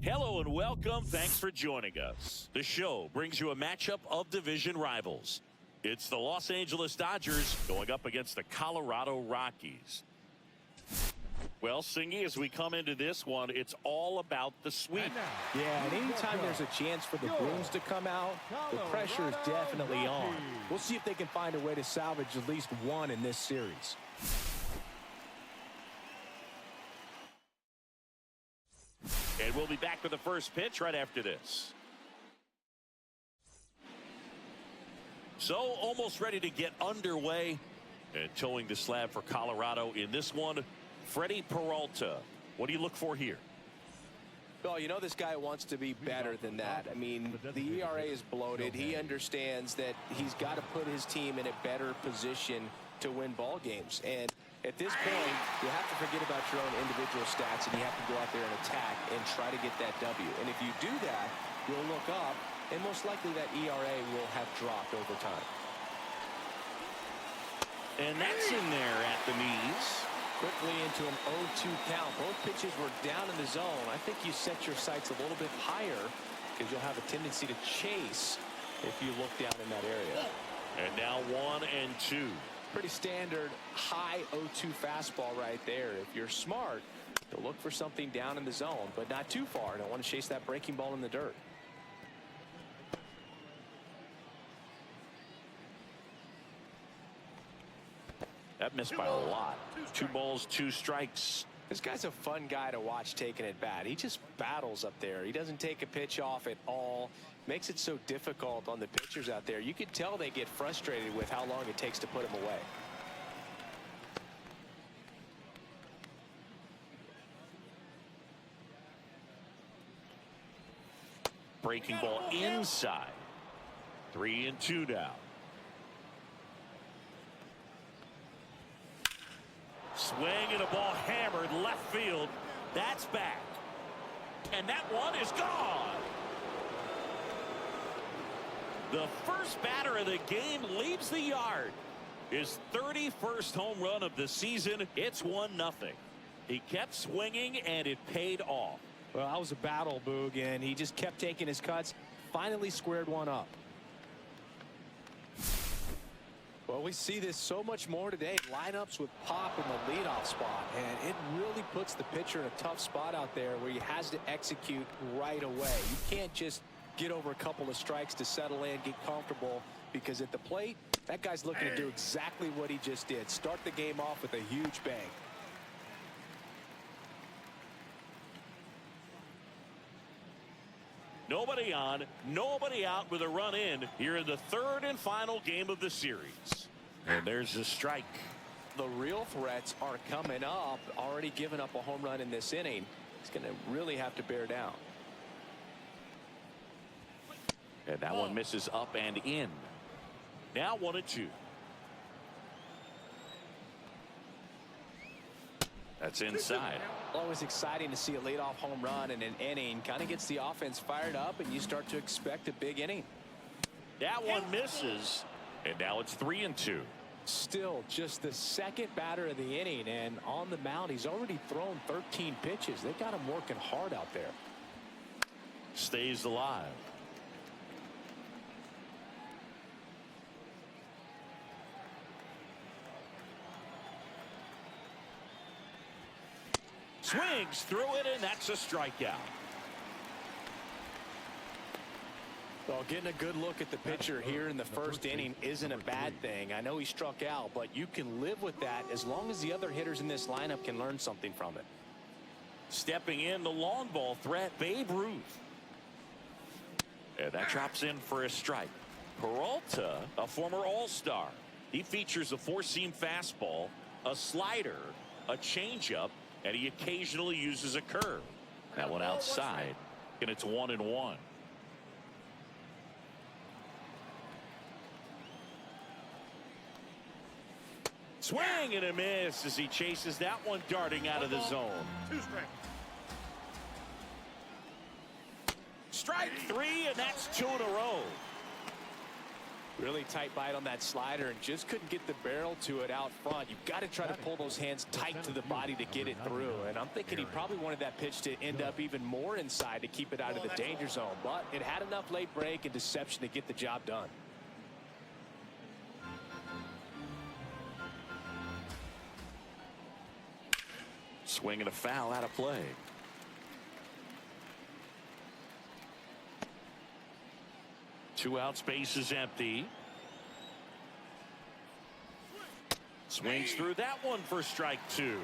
Hello and welcome. Thanks for joining us. The show brings you a matchup of division rivals. It's the Los Angeles Dodgers going up against the Colorado Rockies. Well, Singy, as we come into this one, it's all about the sweep. Yeah, and anytime there's a chance for the Bruins to come out, the pressure is definitely on. We'll see if they can find a way to salvage at least one in this series. And we'll be back with the first pitch right after this. So, almost ready to get underway. And towing the slab for Colorado in this one, Freddy Peralta. What do you look for here? Well, you know this guy wants to be better than that. I mean, the ERA is bloated. He understands that he's got to put his team in a better position to win ball games. And at this point, you have to forget about your own individual stats, and you have to go out there and attack and try to get that W. And if you do that, you'll look up, and most likely that ERA will have dropped over time. And that's in there at the knees. Quickly into an 0-2 count. Both pitches were down in the zone. I think you set your sights a little bit higher because you'll have a tendency to chase if you look down in that area. And now 1-2. Pretty standard high 0-2 fastball right there. If you're smart, you'll look for something down in the zone, but not too far. Don't want to chase that breaking ball in the dirt. That missed by a lot. 2 balls, 2 strikes. This guy's a fun guy to watch taking at bat. He just battles up there. He doesn't take a pitch off at all. Makes it so difficult on the pitchers out there. You can tell they get frustrated with how long it takes to put him away. Breaking ball inside. 3-2 now. Swing and a ball hammered left field. That's back. And that one is gone. The first batter of the game leaves the yard. His 31st home run of the season. It's 1-0. He kept swinging and it paid off. Well, that was a battle, Boog, and he just kept taking his cuts. Finally squared one up. Well, we see this so much more today. Lineups with pop in the leadoff spot, and it really puts the pitcher in a tough spot out there where he has to execute right away. You can't just get over a couple of strikes to settle in, get comfortable, because at the plate, that guy's looking to do exactly what he just did. Start the game off with a huge bang. Nobody on, nobody out with a run in here in the third and final game of the series. And there's a strike. The real threats are coming up. Already given up a home run in this inning. He's going to really have to bear down. And that one misses up and in. Now 1-2. That's inside. Always exciting to see a leadoff home run in an inning. Kind of gets the offense fired up, and you start to expect a big inning. That one misses, and now it's 3-2. Still just the second batter of the inning, and on the mound, he's already thrown 13 pitches. They got him working hard out there. Stays alive. Swings through it, and that's a strikeout. Well, getting a good look at the pitcher here in the first inning isn't a bad thing. I know he struck out, but you can live with that as long as the other hitters in this lineup can learn something from it. Stepping in, the long ball threat, Babe Ruth. And that drops in for a strike. Peralta, a former All-Star. He features a 4-seam fastball, a slider, a changeup, and he occasionally uses a curve. That one outside, and it's 1-1. Swing and a miss as he chases that one darting out of the zone. 2 strikes. Strike 3, and that's 2 in a row. Really tight bite on that slider and just couldn't get the barrel to it out front. You've got to try to pull those hands tight to the body to get it through. And I'm thinking he probably wanted that pitch to end up even more inside to keep it out of the danger zone. But it had enough late break and deception to get the job done. Swing and a foul out of play. Two out, space is empty. Swings through that one for strike two.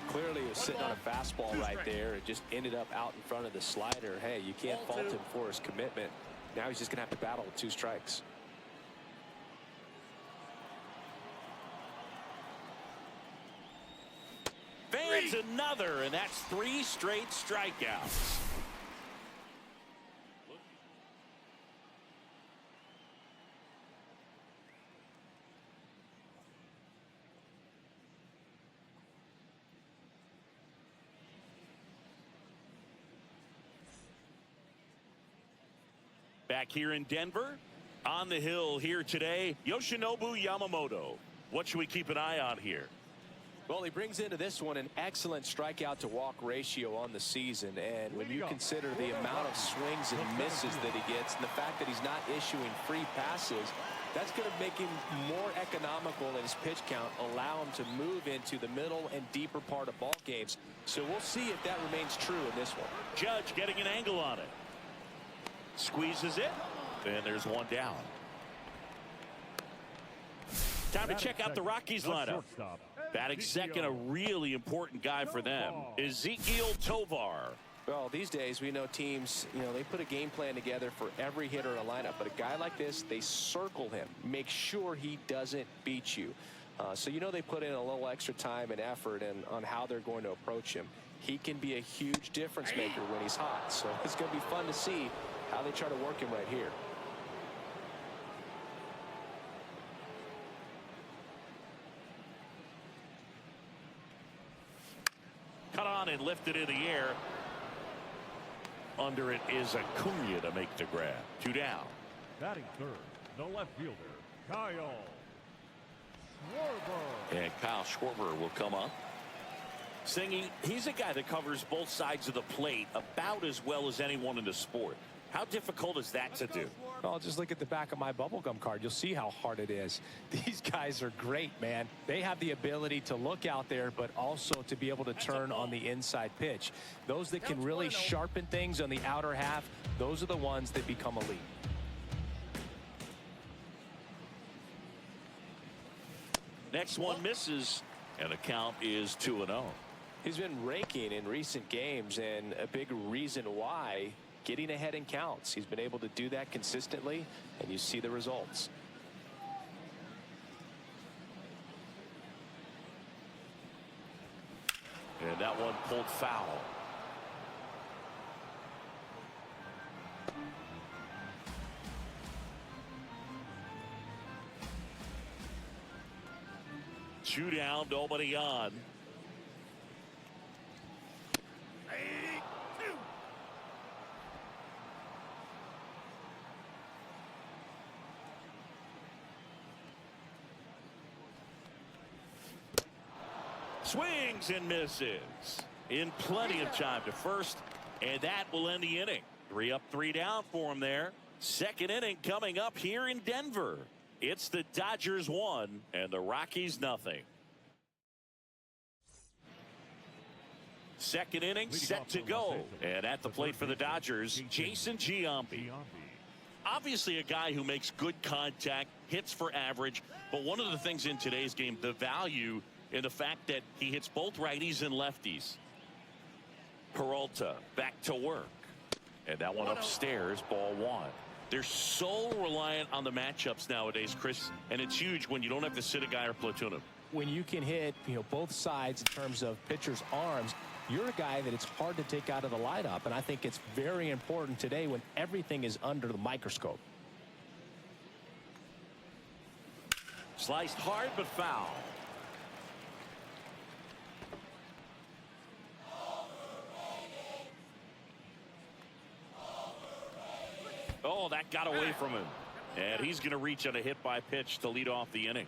Clearly he was sitting on a fastball right there. It just ended up out in front of the slider. Hey, you can't fault him for his commitment. Now he's just going to have to battle with 2 strikes. Fans another, and that's 3 straight strikeouts. Back here in Denver, on the hill here today, Yoshinobu Yamamoto. What should we keep an eye on here? Well, he brings into this one an excellent strikeout to walk ratio on the season. And when you consider the amount of swings and misses that he gets and the fact that he's not issuing free passes, that's going to make him more economical in his pitch count, allow him to move into the middle and deeper part of ball games. So we'll see if that remains true in this one. Judge getting an angle on it. Squeezes it, and there's one down. Time to check out the Rockies lineup. Batting second, a really important guy for them, Ezekiel Tovar. Well, these days we know teams, they put a game plan together for every hitter in a lineup. But a guy like this, they circle him, make sure he doesn't beat you. So they put in a little extra time and effort on how they're going to approach him. He can be a huge difference maker when he's hot. So it's going to be fun to see how they try to work him right here. Cut on and lifted in the air. Under it is Acuna to make the grab. 2 down. Batting third, the left fielder, Kyle Schwarber. And Kyle Schwarber will come up. Singy, he's a guy that covers both sides of the plate about as well as anyone in the sport. How difficult is that to do? Well, just look at the back of my bubblegum card. You'll see how hard it is. These guys are great, man. They have the ability to look out there, but also to be able to turn on the inside pitch. Those that can really sharpen things on the outer half, those are the ones that become elite. Next one misses, and the count is 2-0. He's been raking in recent games, and a big reason why, getting ahead in counts. He's been able to do that consistently, and you see the results. And that one pulled foul. Two down, nobody on. Swings and misses in plenty of time to first, and that will end the inning. 3 up, 3 down for him there. Second inning coming up here in Denver. It's the Dodgers 1 and the Rockies nothing. Second inning set to go, and at the plate for the Dodgers, Jason Giambi. Obviously a guy who makes good contact, hits for average, but one of the things in today's game, the value in the fact that he hits both righties and lefties. Peralta back to work, and that one upstairs, ball 1. They're so reliant on the matchups nowadays, Chris, and it's huge when you don't have to sit a guy or platoon him. When you can hit both sides in terms of pitchers' arms, you're a guy that it's hard to take out of the lineup, and I think it's very important today when everything is under the microscope. Sliced hard but foul. Oh, that got away from him. And he's going to reach on a hit by pitch to lead off the inning.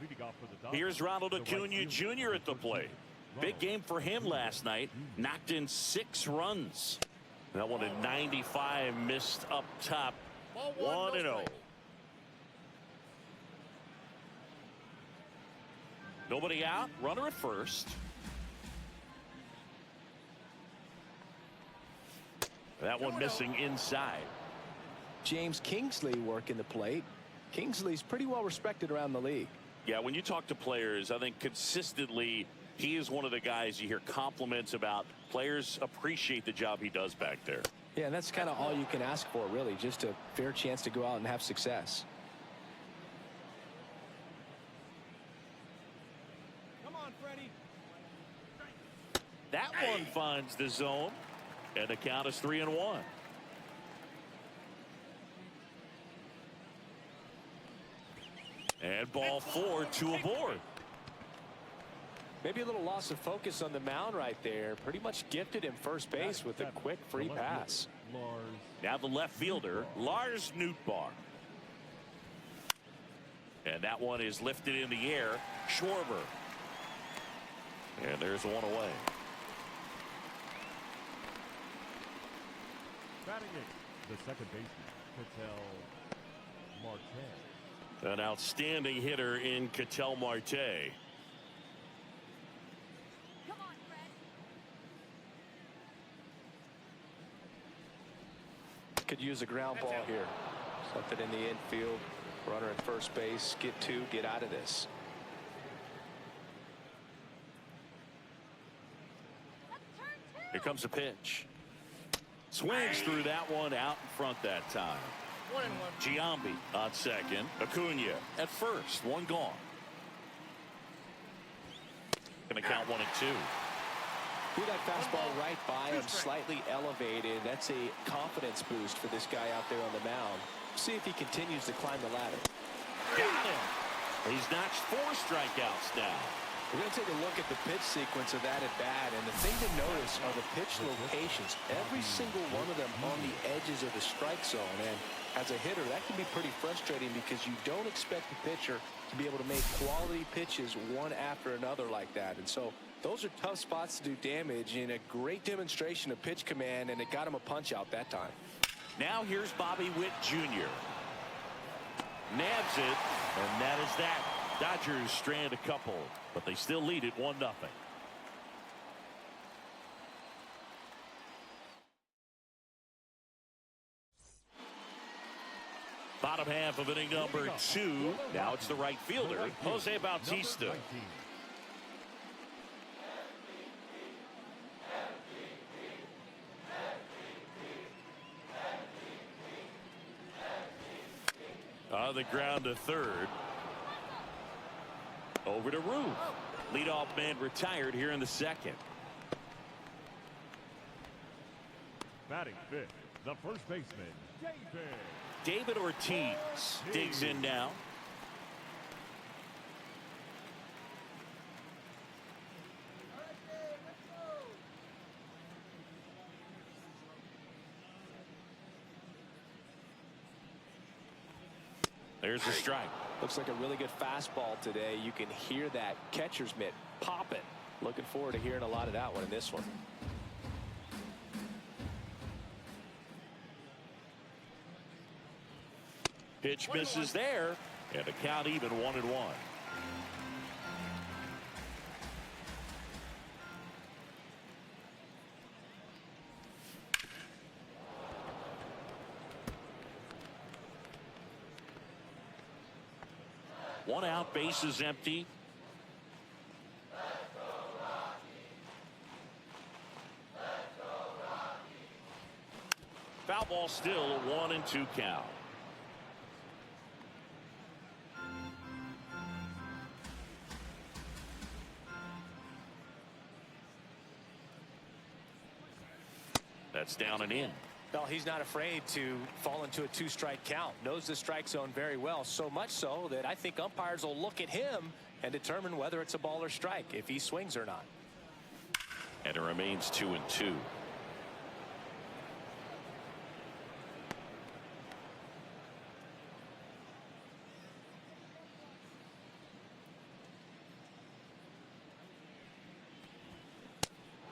Leading off for the Dodgers, Here's Ronald the right Acuna fielder, Jr. at the plate. Big game for him last night. Knocked in 6 runs. That one at 95, missed up top. 1-0. Nobody out. Runner at first. That one missing inside. James Kingsley working the plate. Kingsley's pretty well respected around the league. Yeah, when you talk to players, I think consistently he is one of the guys you hear compliments about. Players appreciate the job he does back there. Yeah, and that's kind of all you can ask for, really, just a fair chance to go out and have success. Come on, Freddie. That one finds the zone, and the count is 3-1. And ball 4, 2 aboard. Maybe a little loss of focus on the mound right there. Pretty much gifted him first base with a quick free pass. Now the left fielder, Lars Nootbaar. And that one is lifted in the air. Schwarber. And there's one away. Batting it, the second baseman, Ketel Marte. An outstanding hitter in Ketel Marte. Could use a ground ball here. Something in the infield. Runner at first base. Get 2. Get out of this. Here comes a pitch. Swings through that one out in front that time. 1-1. Giambi on second. Acuna at first. One gone. Going to count 1-2. Threw that fastball right by him, slightly elevated. That's a confidence boost for this guy out there on the mound. See if he continues to climb the ladder. Got him. He's notched 4 strikeouts now. We're going to take a look at the pitch sequence of that at bat, and the thing to notice are the pitch locations. Every single one of them on the edges of the strike zone, and as a hitter, that can be pretty frustrating because you don't expect the pitcher to be able to make quality pitches one after another like that. And so those are tough spots to do damage, and a great demonstration of pitch command, and it got him a punch out that time. Now here's Bobby Witt Jr. Nabs it, and that is that. Dodgers strand a couple, but they still lead it 1-0. Bottom half of inning number 2. Now it's the right fielder, Jose Bautista. On the ground to third. Over to Ruth. Leadoff man retired here in the second. Batting fifth, the first baseman, David Ortiz digs in now. There's a strike. Looks like a really good fastball today. You can hear that catcher's mitt pop it. Looking forward to hearing a lot of that one in this one. Pitch misses there, and the count even 1-1. One out, base is empty. Foul ball still, a 1-2 count. That's down and in. Well, he's not afraid to fall into a 2-strike count. Knows the strike zone very well, so much so that I think umpires will look at him and determine whether it's a ball or strike, if he swings or not. And it remains 2-2.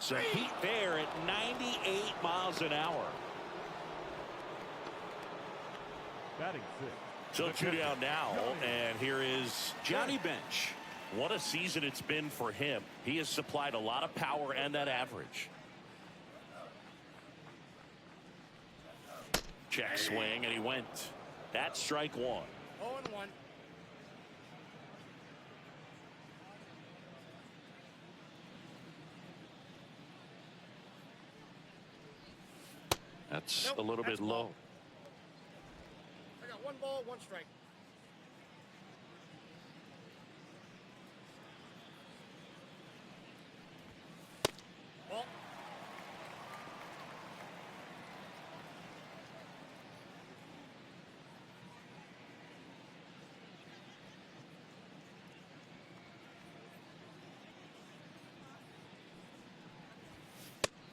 Some heat there at 98 miles an hour. Batting fifth. So 2 down now, and here is Johnny Bench. What a season it's been for him. He has supplied a lot of power and that average. Check swing, and he went. That's strike one. 0-1. That's a little bit low. I got 1 ball, 1 strike. Ball.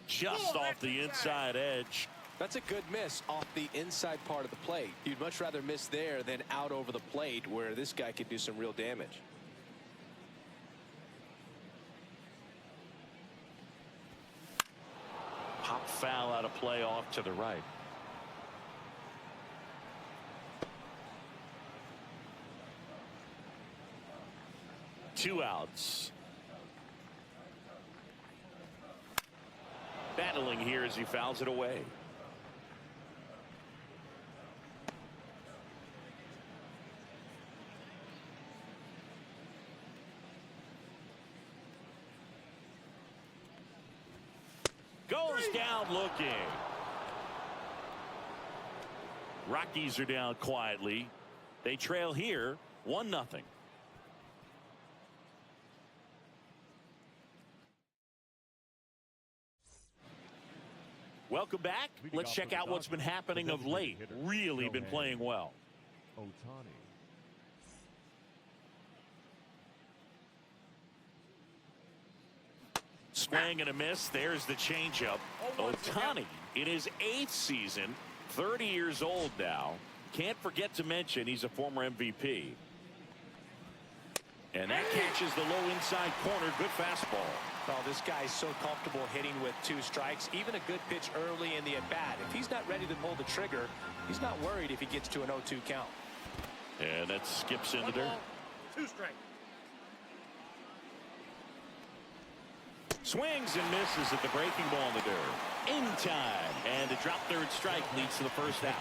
Just off the inside edge. That's a good miss off the inside part of the plate. You'd much rather miss there than out over the plate, where this guy could do some real damage. Pop foul out of play off to the right. Two outs. Battling here as he fouls it away. Goes down looking. Rockies are down quietly. They trail here 1-0. Welcome back. Let's check out what's been happening of late. Really been playing well. Ohtani. Swing and a miss. There's the changeup. Ohtani in his 8th season, 30 years old now. Can't forget to mention he's a former MVP. And that catches the low inside corner. Good fastball. Oh, this guy's so comfortable hitting with 2 strikes. Even a good pitch early in the at-bat. If he's not ready to pull the trigger, he's not worried if he gets to an 0-2 count. And that skips in the 1 dirt. ball, 2 strike. Swings and misses at the breaking ball in the dirt. In time. And a drop third strike leads to the first out.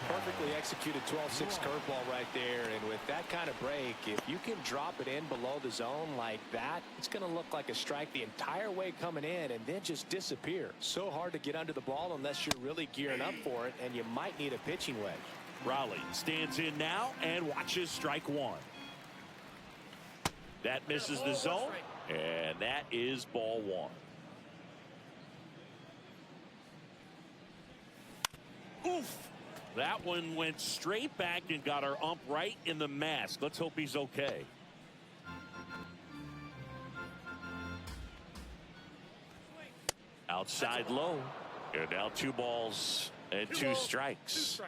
Perfectly executed 12-6 curveball right there. And with that kind of break, if you can drop it in below the zone like that, it's going to look like a strike the entire way coming in and then just disappear. So hard to get under the ball unless you're really gearing up for it, and you might need a pitching wedge. Raleigh stands in now and watches strike one. That misses the zone, and that is ball one. Oof. That one went straight back and got our ump right in the mask. Let's hope he's okay. Outside low. And now 2 balls and 2 strikes.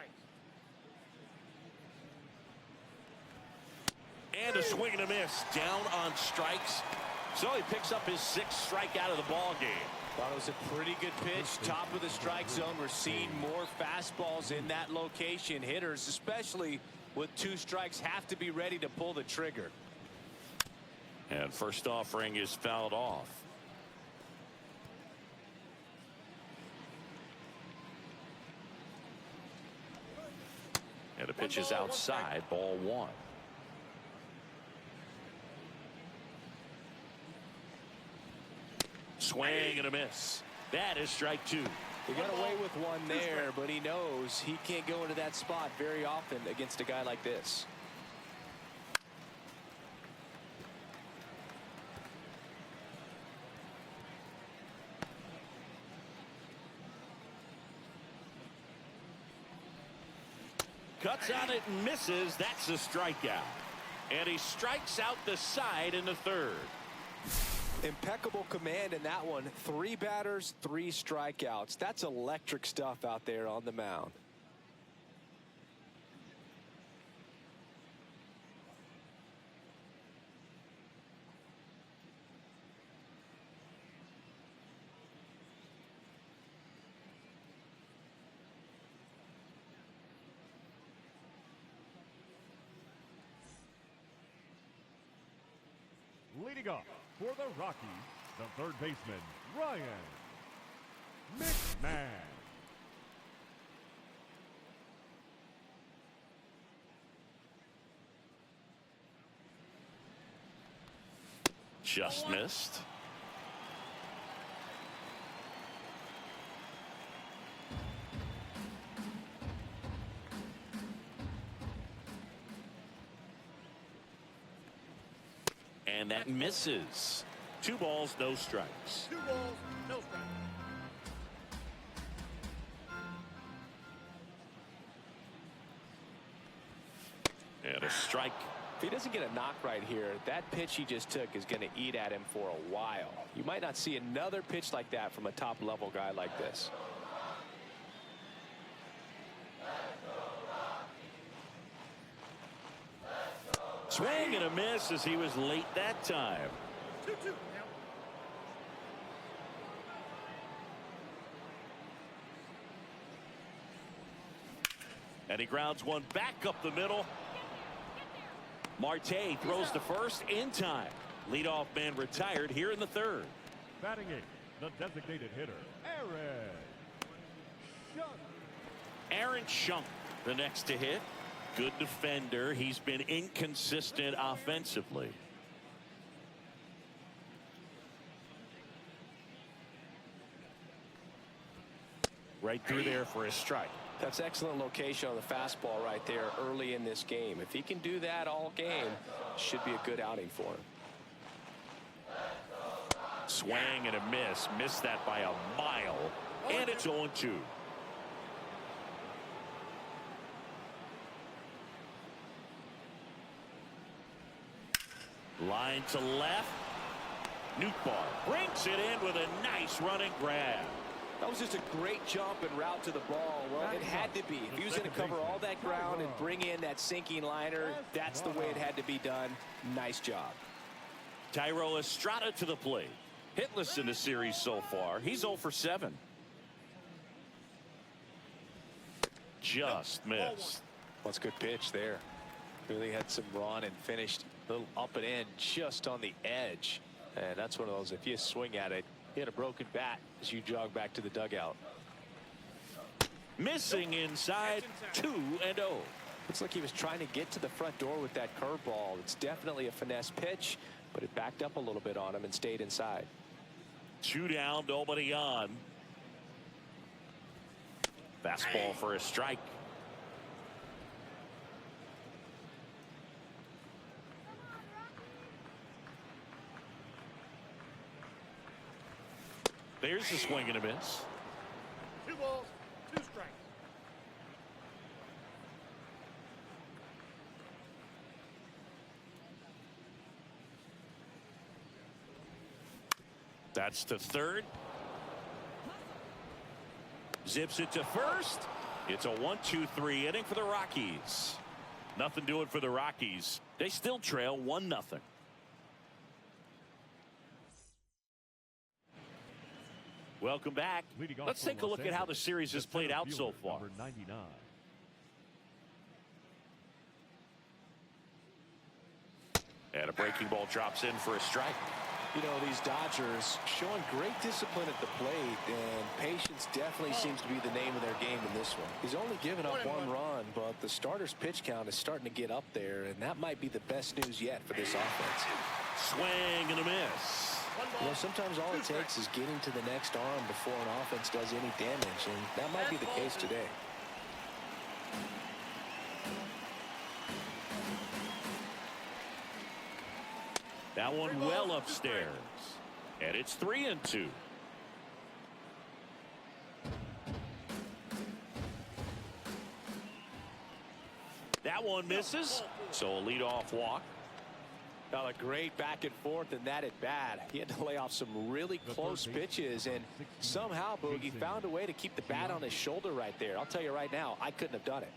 And a swing and a miss. Down on strikes. So he picks up his 6th strikeout of the ball game. Thought it was a pretty good pitch. Top of the strike zone. We're seeing more fastballs in that location. Hitters, especially with 2 strikes, have to be ready to pull the trigger. And first offering is fouled off. And the pitch is outside. Ball 1. Swing and a miss. That is strike 2. He got away with one there, but he knows he can't go into that spot very often against a guy like this. Cuts on it and misses. That's a strikeout. And he strikes out the side in the 3rd. Impeccable command in that one. 3 batters, 3 strikeouts. That's electric stuff out there on the mound. Leading off for the Rockies, the third baseman, Ryan McMahon. Just missed. And that misses. 2 balls, no strikes. 2 balls, no strikes. And a strike. If he doesn't get a knock right here, that pitch he just took is going to eat at him for a while. You might not see another pitch like that from a top-level guy like this. Swing and a miss as he was late that time. 2-2 now. And he grounds one back up the middle. Marte throws to first in time. Leadoff man retired here in the 3rd. Batting 8th, the designated hitter, Aaron Schunk, the next to hit. Good defender. He's been inconsistent offensively. Right through there for a strike. That's excellent location on the fastball right there early in this game. If he can do that all game, should be a good outing for him. Swing and a miss. Missed that by a mile. And it's 0-2. Line to left. Nootbaar brings it in with a nice running grab. That was just a great jump and route to the ball. Well, it had to be. If he was going to cover all that ground and bring in that sinking liner, that's the way it had to be done. Nice job. Thairo Estrada to the plate. Hitless in the series so far. He's 0 for 7. Just missed. That's a good pitch there. Really had some run and finished a little up and in just on the edge. And that's one of those, if you swing at it, hit a broken bat as you jog back to the dugout. Missing inside, 2-0. Looks like he was trying to get to the front door with that curveball. It's definitely a finesse pitch, but it backed up a little bit on him and stayed inside. 2 down, nobody on. Fastball for a strike. There's a swing and a miss. 2 balls, 2 strikes. That's to 3rd. Zips it to 1st. It's a 1-2-3 inning for the Rockies. Nothing doing for the Rockies. They still trail 1-0. Welcome back. Let's take a look at how the series has played out so far. And a breaking ball drops in for a strike. You know, these Dodgers showing great discipline at the plate, and patience definitely seems to be the name of their game in this one. He's only given up 1 run, but the starter's pitch count is starting to get up there, and that might be the best news yet for this offense. Swing and a miss. You know, sometimes all it takes is getting to the next arm before an offense does any damage, and that might be the case today. That one well upstairs. And it's 3-2. That one misses. So a leadoff walk. Now a great back and forth in that at bat. He had to lay off some really close pitches, and somehow Boogie found a way to keep the bat on his shoulder right there. I'll tell you right now, I couldn't have done it.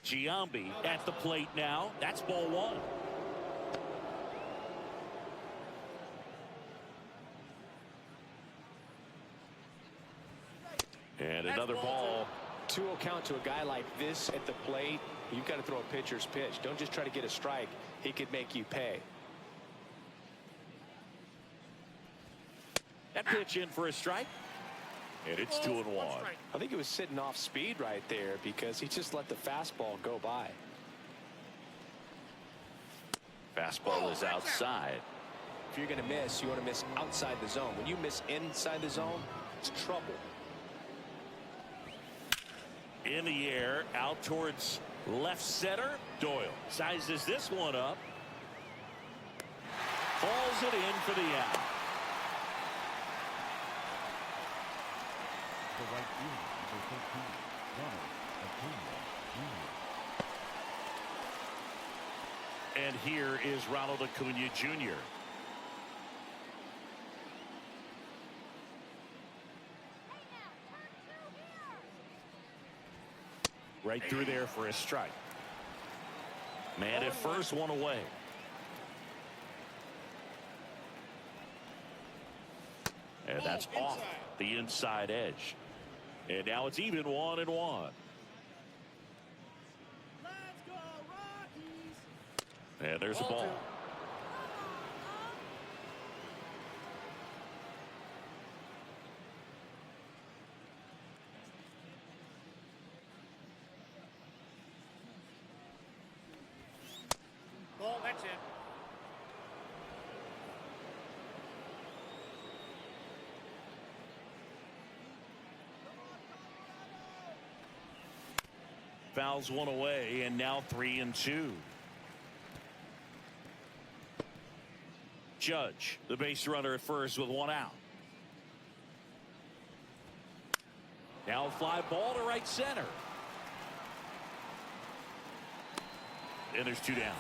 Giambi at the plate now. That's ball 1. And another ball. 2-0 count to a guy like this at the plate, you've got to throw a pitcher's pitch. Don't just try to get a strike. He could make you pay. That pitch in for a strike. And it's 2-1. I think he was sitting off speed right there because he just let the fastball go by. Fastball is outside. If you're going to miss, you want to miss outside the zone. When you miss inside the zone, it's trouble. In the air, out towards left center. Doyle sizes this one up. Falls it in for the out. The right fielder, number 13, Ronald Acuna Jr. And here is Ronald Acuna Jr. Right through there for a strike. Man at first, one away. And that's off the inside edge. And now it's even 1-1. Let's go, Rockies. And there's a ball. Ball, that's it. Fouls one away, and now 3-2. Judge, the base runner at first with one out. Now a fly ball to right center. And there's two down.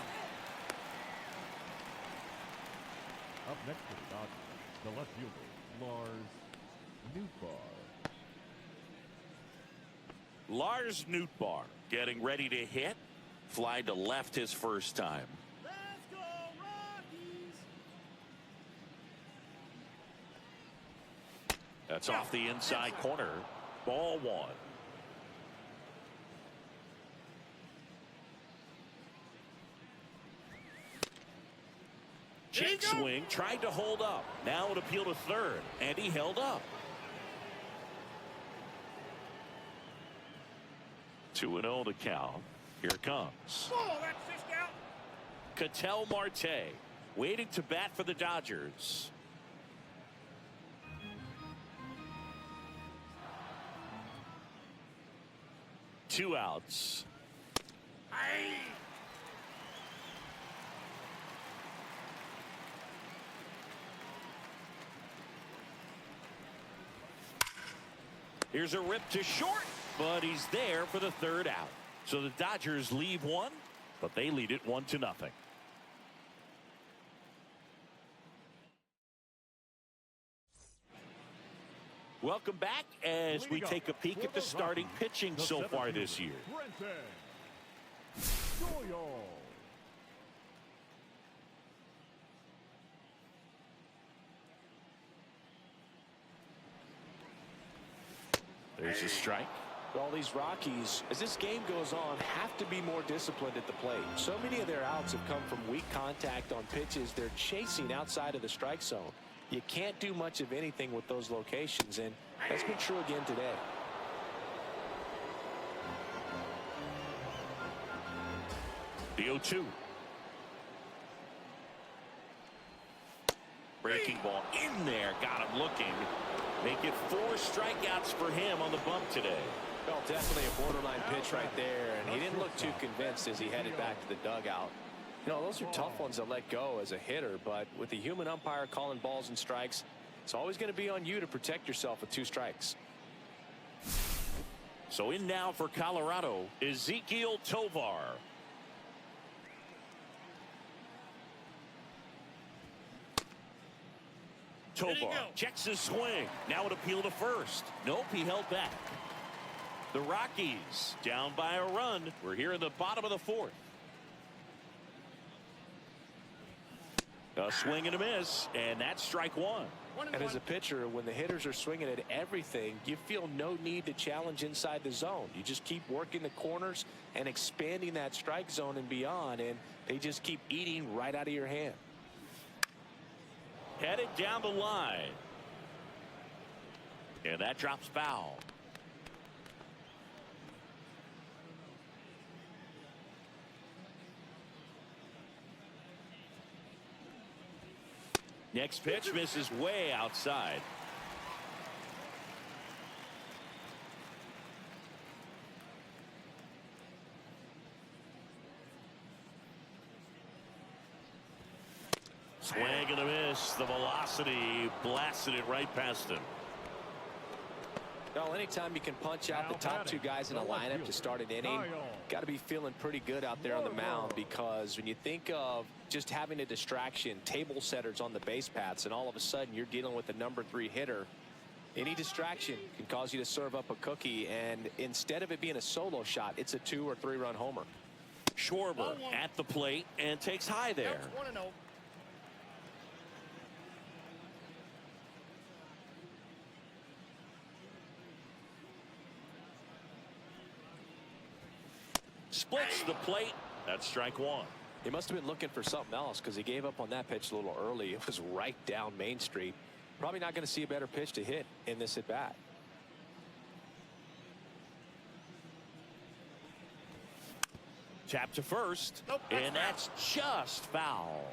Up next for the Dodgers, the left fielder, Lars Nootbaar. Lars Nootbaar getting ready to hit. Fly to left his first time. Let's go, Rockies. That's off the inside corner. Ball one. Check swing, tried to hold up. Now an appeal to third, and he held up. 2-0 to count. Here it comes. Oh, that's 6 out. Ketel Marte waiting to bat for the Dodgers. Two outs. Aye. Here's a rip to short, but he's there for the third out. So the Dodgers leave one, but they lead it 1-0. Welcome back as we take a peek at the starting pitching so far this year. There's a strike. All these Rockies, as this game goes on, have to be more disciplined at the plate. So many of their outs have come from weak contact on pitches they're chasing outside of the strike zone. You can't do much of anything with those locations, and that's been true again today. The 0-2. Breaking ball in there. Got him looking. Make it 4 strikeouts for him on the bump today. Well, definitely a borderline pitch right there, and he didn't look too convinced as he headed back to the dugout. You know, those are tough ones to let go as a hitter, but with the human umpire calling balls and strikes, it's always going to be on you to protect yourself with 2 strikes. So in now for Colorado, Ezequiel Tovar. Tovar checks his swing. Now an appeal to first. Nope, he held back. The Rockies down by a run. We're here in the bottom of the 4th. A swing and a miss, and that's strike one. And as a pitcher, when the hitters are swinging at everything, you feel no need to challenge inside the zone. You just keep working the corners and expanding that strike zone and beyond, and they just keep eating right out of your hand. Headed down the line. And that drops foul. Next pitch misses way outside. Swing and a miss. The velocity blasted it right past him. Well, anytime you can punch out the top two guys in a lineup to start an inning, got to be feeling pretty good out there on the mound, because when you think of just having a distraction, table setters on the base paths, and all of a sudden you're dealing with the #3 hitter, any distraction can cause you to serve up a cookie, and instead of it being a solo shot, it's a 2 or 3 run homer. Schwarber at the plate and takes high there. Splits the plate. That's strike one. He must have been looking for something else, because he gave up on that pitch a little early. It was right down Main Street. Probably not going to see a better pitch to hit in this at bat. Tap to first, and that's just foul.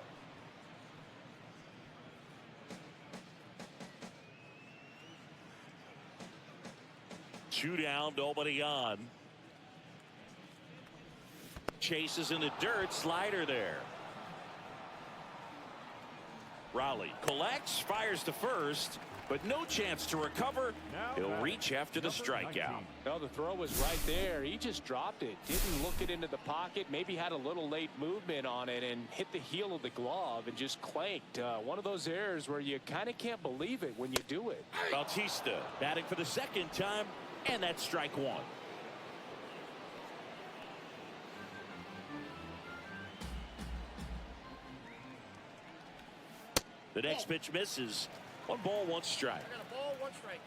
Two down, nobody on. Chases in the dirt, slider there. Raleigh collects, fires to first, but no chance to recover. He'll reach after the strikeout. No, the throw was right there. He just dropped it. Didn't look it into the pocket. Maybe had a little late movement on it and hit the heel of the glove and just clanked. One of those errors where you kind of can't believe it when you do it. Bautista batting for the second time, and that's strike one. The next pitch misses. 1 ball, 1 strike. I got a ball, 1 strike.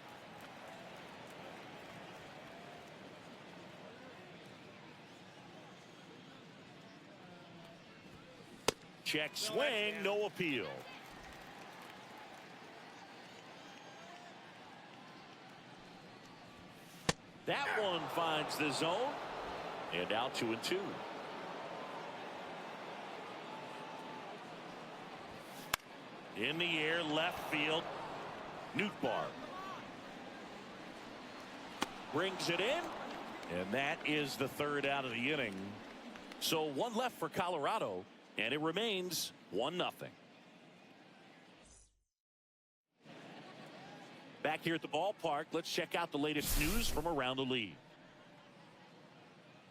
Check swing, no appeal. That one finds the zone, and out 2-2. In the air, left field. Nootbaar brings it in, and that is the 3rd out of the inning. So 1 left for Colorado, and it remains 1-0. Back here at the ballpark, let's check out the latest news from around the league.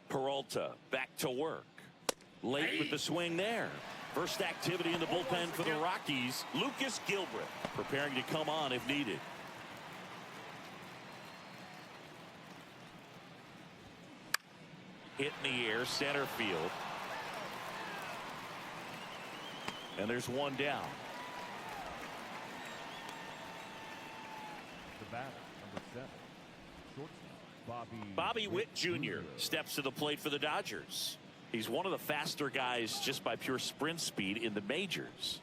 Peralta back to work. Late with the swing there. First activity in the bullpen for the Rockies. Lucas Gilbert preparing to come on if needed. Hit in the air, center field. And there's 1 down. The batter, number 7, shortstop, Bobby Witt Jr. steps to the plate for the Dodgers. He's one of the faster guys just by pure sprint speed in the majors.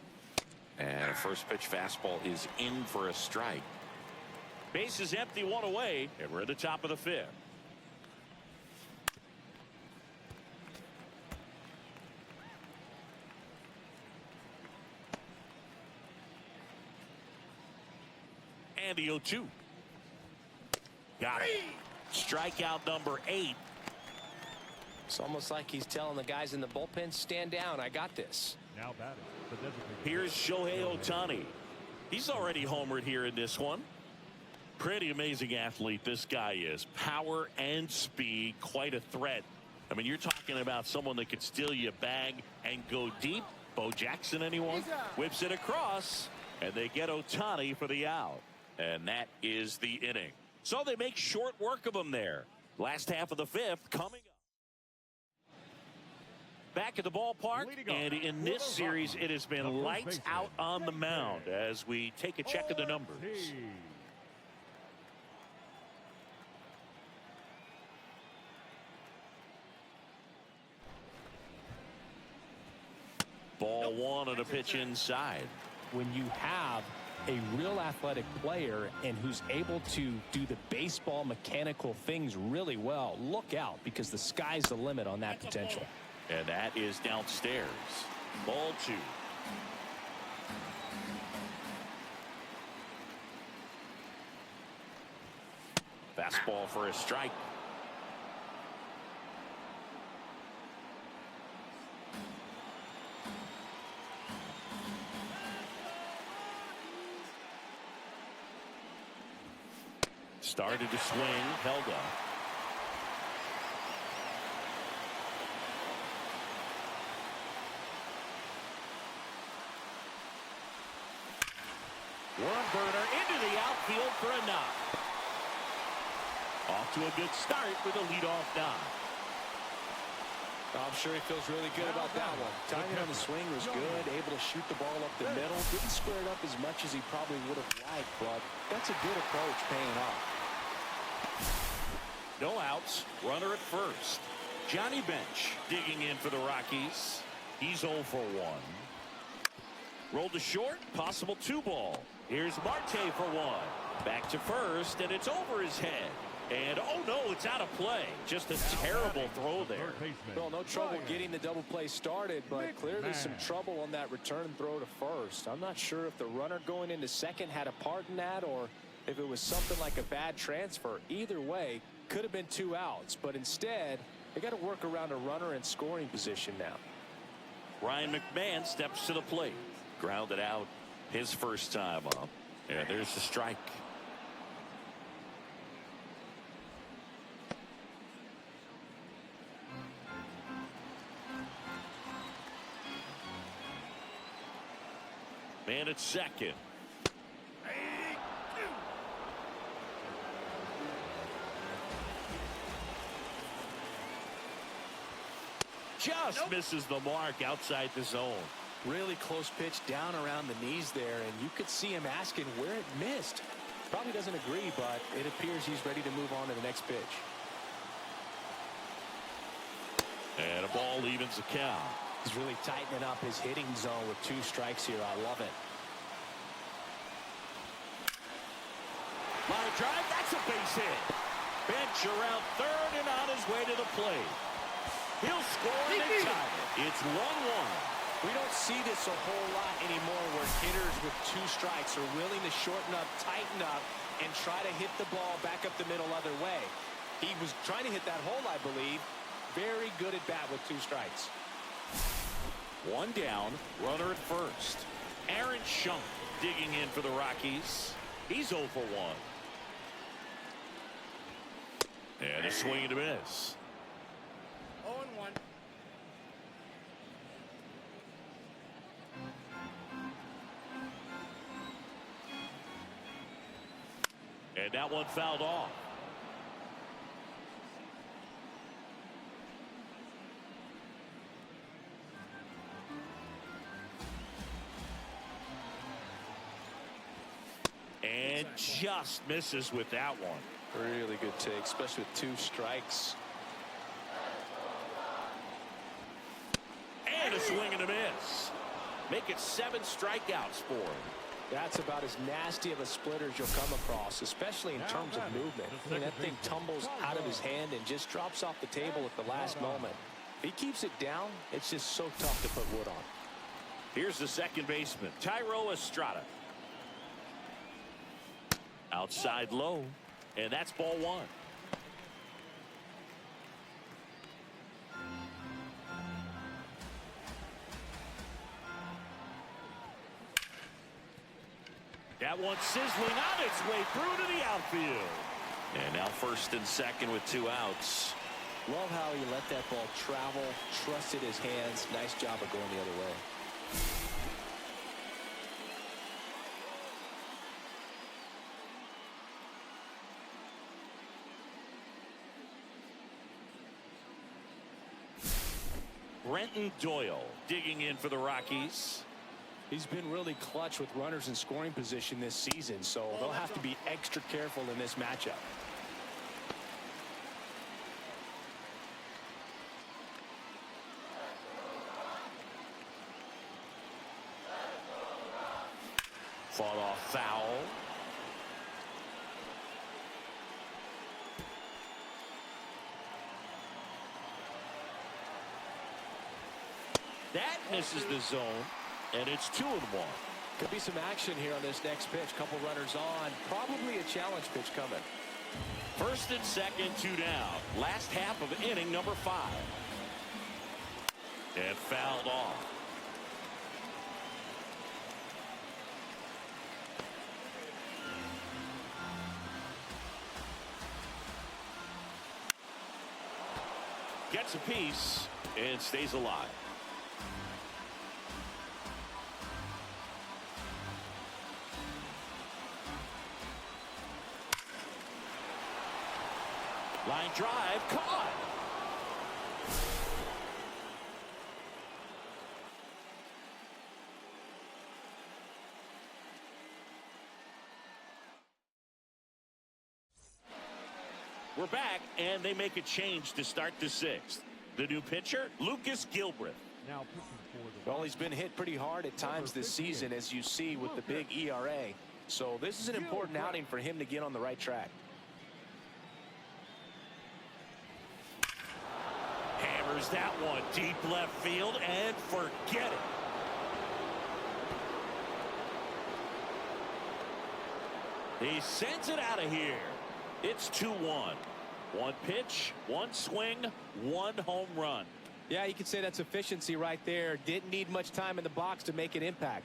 And a first pitch fastball is in for a strike. Base is empty, 1 away, and we're at the top of the 5th. And the 0-2. Got it. Strikeout number 8. It's almost like he's telling the guys in the bullpen, stand down, I got this. now batting, the designated Here's Shohei Ohtani. He's already homered here in this one. Pretty amazing athlete this guy is. Power and speed, quite a threat. I mean, you're talking about someone that could steal you a bag and go deep. Bo Jackson, anyone? Whips it across, and they get Ohtani for the out. And that is the inning. So they make short work of him there. Last half of the 5th coming up. Back at the ballpark, and in this series, it has been lights out on the mound as we take a check of the numbers. Ball one on a pitch inside. When you have a real athletic player and who's able to do the baseball mechanical things really well, look out, because the sky's the limit on that potential. And that is downstairs. Ball two. Fastball for a strike. Started to swing, held up. Worm burner into the outfield for a knock. Off to a good start with a leadoff knock. I'm sure he feels really good about that one. Timing on the swing was good, able to shoot the ball up the middle. Didn't square it up as much as he probably would have liked, but that's a good approach paying off. No outs, runner at first. Johnny Bench digging in for the Rockies. He's 0 for 1. Rolled to short, possible 2-ball. Here's Marte for 1. Back to first, and it's over his head. And oh no, it's out of play. Just a terrible throw there. Well, no trouble getting the double play started, but clearly some trouble on that return throw to first. I'm not sure if the runner going into second had a part in that or if it was something like a bad transfer. Either way, could have been 2 outs, but instead they got to work around a runner in scoring position now. Ryan McMahon steps to the plate. Grounded out his first time up. And there's the strike. Man at second. Just misses the mark outside the zone. Really close pitch down around the knees there, and you could see him asking where it missed. Probably doesn't agree, but it appears he's ready to move on to the next pitch. And a ball evens the count. He's really tightening up his hitting zone with 2 strikes here. I love it. Line drive, that's a base hit. Bench around third and on his way to the plate. He'll score and tie it. It's 1-1. We don't see this a whole lot anymore where hitters with 2 strikes are willing to shorten up, tighten up, and try to hit the ball back up the middle other way. He was trying to hit that hole, I believe. Very good at bat with 2 strikes. 1 down, runner at first. Aaron Schunk digging in for the Rockies. He's 0 for 1. And a swing and a miss. 0-1. And that one fouled off. And just misses with that one. Really good take, especially with 2 strikes. And a swing and a miss. Make it 7 strikeouts for him. That's about as nasty of a splitter as you'll come across, especially in terms of movement. I mean, that thing tumbles out of his hand and just drops off the table at the last moment. If he keeps it down, it's just so tough to put wood on. Here's the second baseman, Thairo Estrada. Outside low, and that's ball 1. That one sizzling on its way through to the outfield. And now first and second with 2 outs. Love how he let that ball travel, trusted his hands. Nice job of going the other way. Brenton Doyle digging in for the Rockies. He's been really clutch with runners in scoring position this season, so they'll have to be extra careful in this matchup. Fought off foul. That misses the zone, and it's 2-1. Could be some action here on this next pitch. Couple runners on. Probably a challenge pitch coming. First and second, 2 down. Last half of inning number 5. And fouled off. Gets a piece and stays alive. Line drive, caught. We're back, and they make a change to start the 6th. The new pitcher, Lucas Gilbreth. Now pitching for the Well, he's been hit pretty hard at times this season, as you see with the big ERA. So this is an important outing for him to get on the right track. Hammers that one deep left field and forget it. He sends it out of here. It's 2-1. One pitch, one swing, one home run. Yeah, you could say that's efficiency right there. Didn't need much time in the box to make an impact.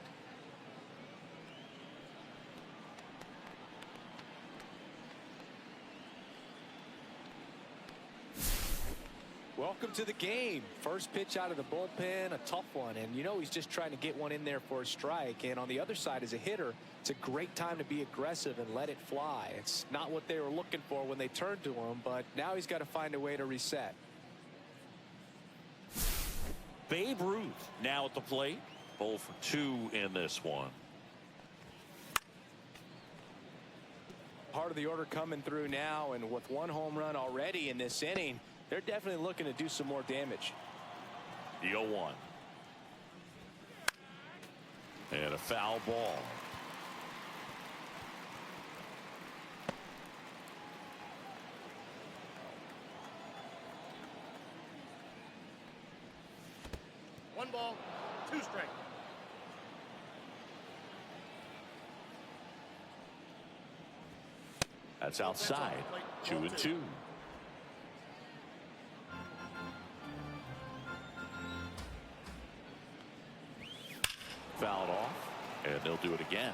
Welcome to the game. First pitch out of the bullpen, a tough one. And you know he's just trying to get one in there for a strike. And on the other side, as a hitter, it's a great time to be aggressive and let it fly. It's not what they were looking for when they turned to him, but now he's got to find a way to reset. Babe Ruth now at the plate. 0 for 2 in this one. Part of the order coming through now, and with one home run already in this inning, they're definitely looking to do some more damage. The 0-1. And a foul ball. One ball, 2 strikes. That's outside. 2-2. Fouled off, and they'll do it again.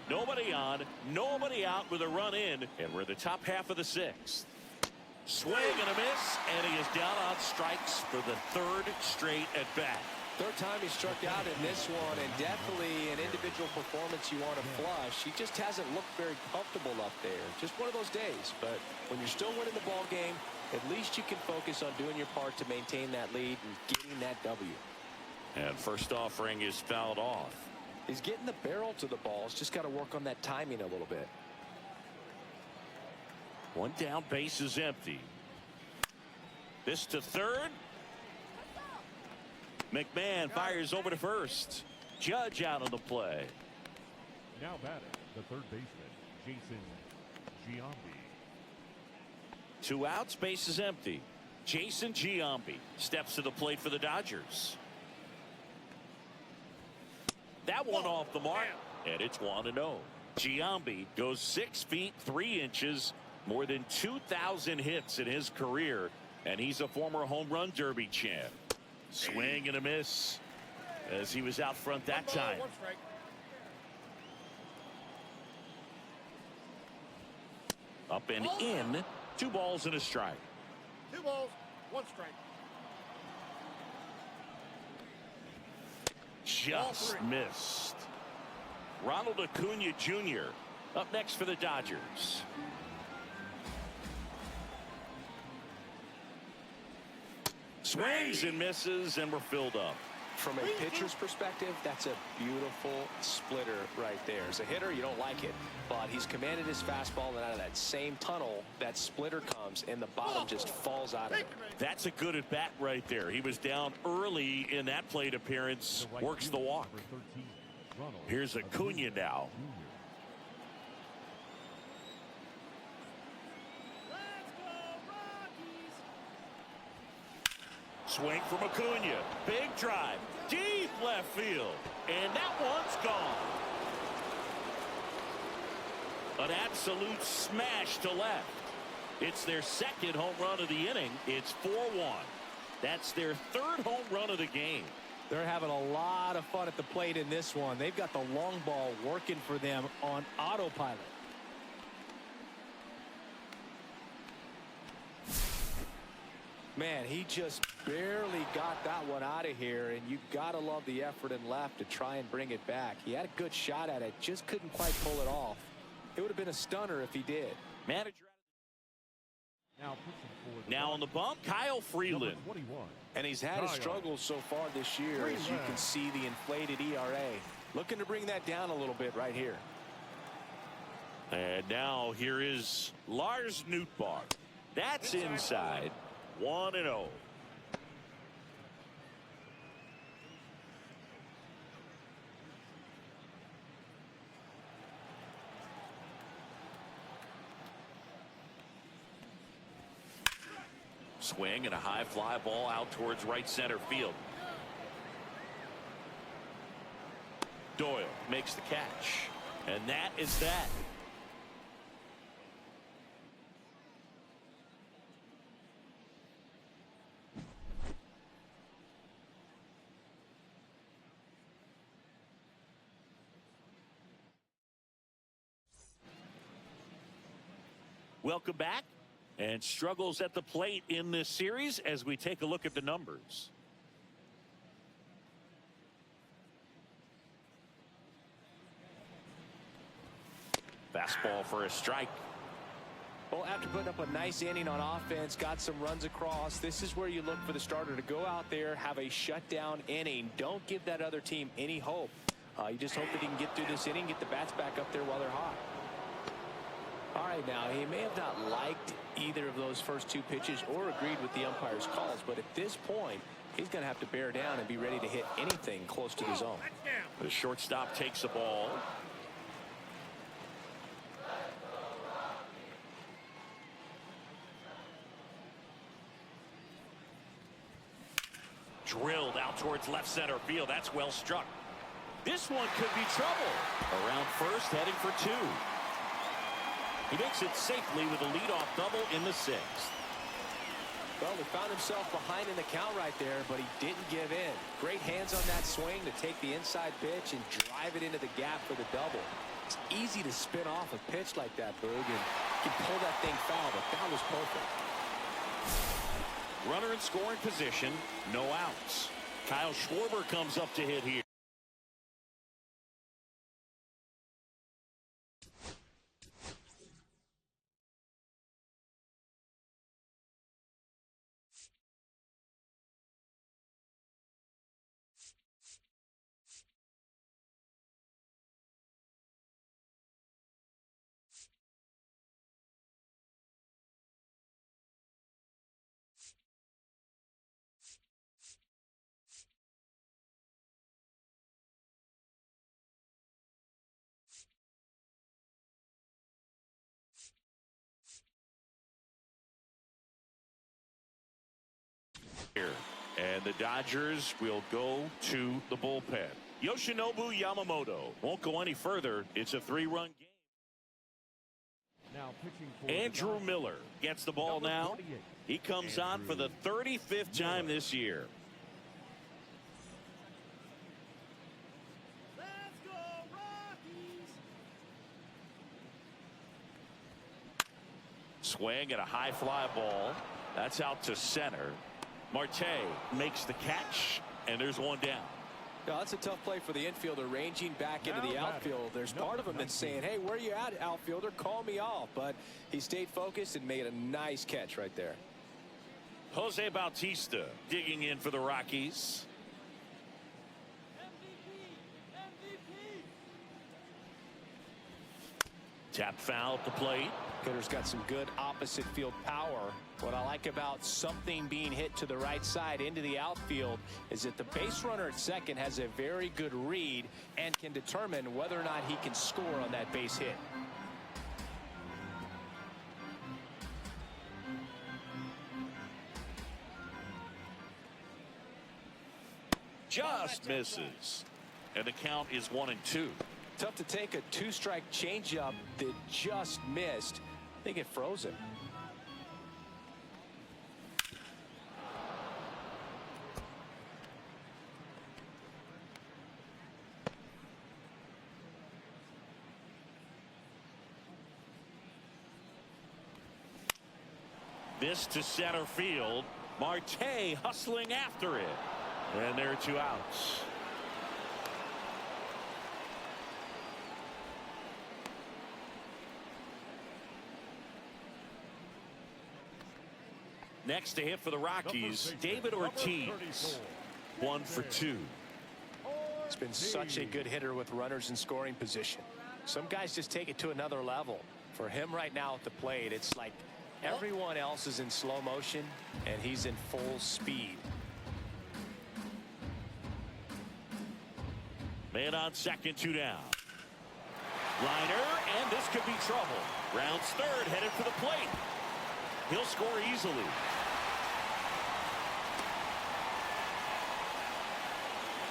Nobody on, nobody out with a run in, and we're in the top half of the 6th. Swing and a miss, and he is down on strikes for the 3rd straight at bat. Third time he struck out in this one, and definitely an individual performance you want to flush. He just hasn't looked very comfortable up there. Just one of those days. But when you're still winning the ball game, at least you can focus on doing your part to maintain that lead and getting that W. And first offering is fouled off. He's getting the barrel to the ball. He's just got to work on that timing a little bit. One down, base is empty. This to third. McMahon fires over to first. Judge out on the play. now batting, the third baseman, Jason Giambi. 2 outs, base is empty. Jason Giambi steps to the plate for the Dodgers. That one off the mark, and it's 1-0. Giambi goes 6 feet 3 inches, more than 2,000 hits in his career, and he's a former home run derby champ. Swing and a miss as he was out front that time. 1 strike. Up and in, 2 balls and a strike. 2 balls, 1 strike. Just missed. Ronald Acuna Jr. up next for the Dodgers. Swings and misses, and we're filled up. From a pitcher's perspective, that's a beautiful splitter right there. As a hitter, you don't like it, but he's commanded his fastball, and out of that same tunnel, that splitter comes, and the bottom just falls out of it. That's a good at bat right there. He was down early in that plate appearance. Works the walk. Here's Acuna now. Swing from Acuna. Big drive. Deep left field. And that one's gone. An absolute smash to left. It's their second home run of the inning. It's 4-1. That's their third home run of the game. They're having a lot of fun at the plate in this one. They've got the long ball working for them on autopilot. Man, he just barely got that one out of here, and you've got to love the effort in left to try and bring it back. He had a good shot at it, just couldn't quite pull it off. It would have been a stunner if he did. Manager now on the bump, Kyle Freeland. And he's had his struggles so far this year, as you can see the inflated ERA. Looking to bring that down a little bit right here. And now here is Lars Nootbaar. That's inside. 1-0. Swing and a high fly ball out towards right center field. Doyle makes the catch. And that is that. Welcome back. And struggles at the plate in this series as we take a look at the numbers. Fastball for a strike. Well, after putting up a nice inning on offense, got some runs across, this is where you look for the starter to go out there, have a shutdown inning. Don't give that other team any hope. You just hope that he can get through this inning, get the bats back up there while they're hot. All right, now, he may have not liked either of those first two pitches or agreed with the umpire's calls, but at this point, he's going to have to bear down and be ready to hit anything close to the zone. The shortstop takes the ball. Drilled out towards left center field. That's well struck. This one could be trouble. Around first, heading for two. He makes it safely with a leadoff double in the sixth. Well, he found himself behind in the count right there, but he didn't give in. Great hands on that swing to take the inside pitch and drive it into the gap for the double. It's easy to spin off a pitch like that, Boog, and you can pull that thing foul, but that was perfect. Runner in scoring position, no outs. Kyle Schwarber comes up to hit here. And the Dodgers will go to the bullpen. Yoshinobu Yamamoto won't go any further. It's a 3-run game. Now pitching for Andrew Miller gets the ball now. He comes on for the 35th time this year. Let's go, Rockies! Swing at a high fly ball. That's out to center. Marte makes the catch, and there's one down. Now, that's a tough play for the infielder, ranging back into the outfield. There's part of him that's saying, hey, where are you at, outfielder? Call me off. But he stayed focused and made a nice catch right there. Jose Bautista digging in for the Rockies. Tap foul at the plate. Hitter's got some good opposite field power. What I like about something being hit to the right side into the outfield is that the base runner at second has a very good read and can determine whether or not he can score on that base hit. Just misses. And the count is 1-2. Tough to take a two-strike changeup that just missed. I think it froze him. This to center field. Marte hustling after it. And there are 2 outs. Next to hit for the Rockies, David Ortiz. 1 for 2. It's been such a good hitter with runners in scoring position. Some guys just take it to another level. For him right now at the plate, it's like everyone else is in slow motion and he's in full speed. Man on second, 2 down. Liner, and this could be trouble. Rounds third, headed for the plate. He'll score easily.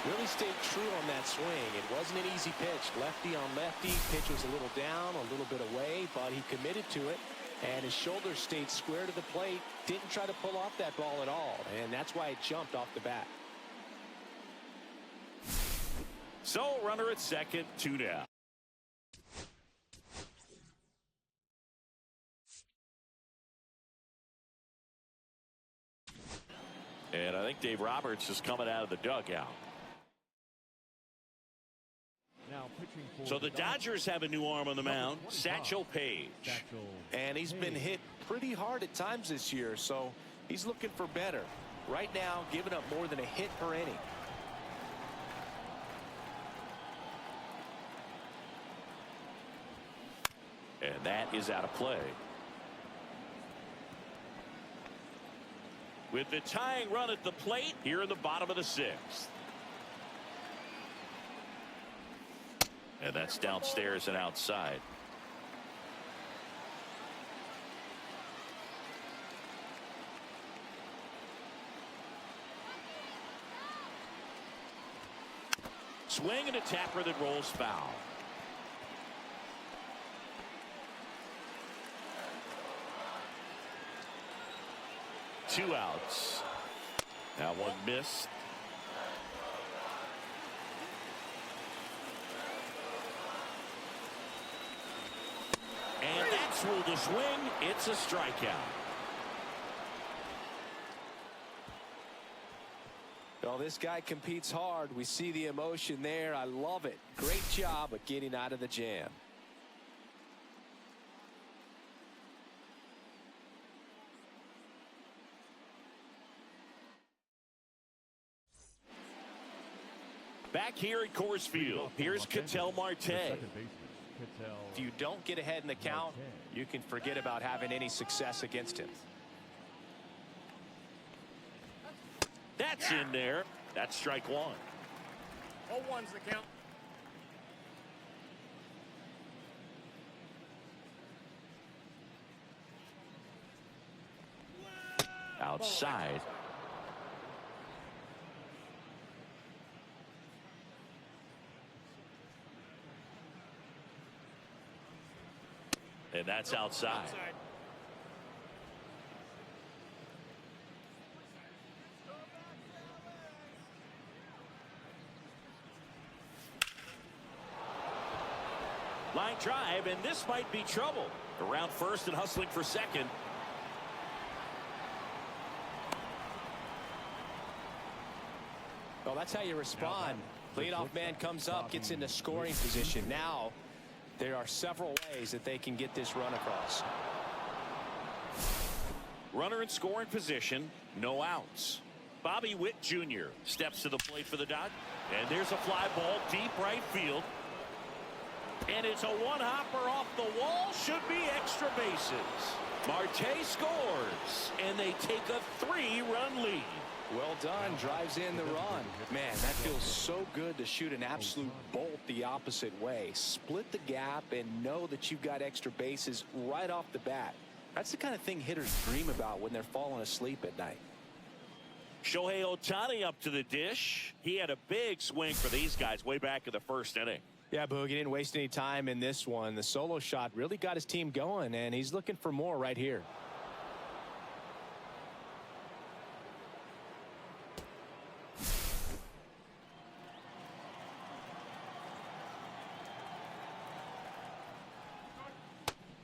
Really stayed true on that swing. It wasn't an easy pitch. Lefty on lefty. Pitch was a little down, a little bit away, but he committed to it. And his shoulder stayed square to the plate. Didn't try to pull off that ball at all. And that's why it jumped off the bat. So runner at second, 2 down. And I think Dave Roberts is coming out of the dugout. Now pitching for So the Dodgers have a new arm on the mound, Satchel Paige. And he's been hit pretty hard at times this year, so he's looking for better. Right now, giving up more than a hit per inning. And that is out of play. With the tying run at the plate here in the bottom of the 6th. And that's downstairs and outside. Swing and a tapper that rolls foul. Two outs. Now one missed. And that's ruled a swing. It's a strikeout. Well, this guy competes hard. We see the emotion there. I love it. Great job at getting out of the jam. Back here at Coors Field, here's Ketel Marte. If you don't get ahead in the count, you can forget about having any success against him. That's in there. That's strike one. 0-1's the count. Outside. And that's outside. Line drive, and this might be trouble. Around first and hustling for second. Well, that's how you respond. Leadoff man comes up, gets into scoring position. Now, there are several ways that they can get this run across. Runner in scoring position, no outs. Bobby Witt Jr. steps to the plate for the Dodgers. And there's a fly ball deep right field. And it's a one-hopper off the wall. Should be extra bases. Marte scores, and they take a 3-run lead. Well done. Drives in the run. Man, that feels so good to shoot an absolute bolt the opposite way. Split the gap and know that you've got extra bases right off the bat. That's the kind of thing hitters dream about when they're falling asleep at night. Shohei Ohtani up to the dish. He had a big swing for these guys way back in the first inning. Yeah, Boog, he didn't waste any time in this one. The solo shot really got his team going, and he's looking for more right here.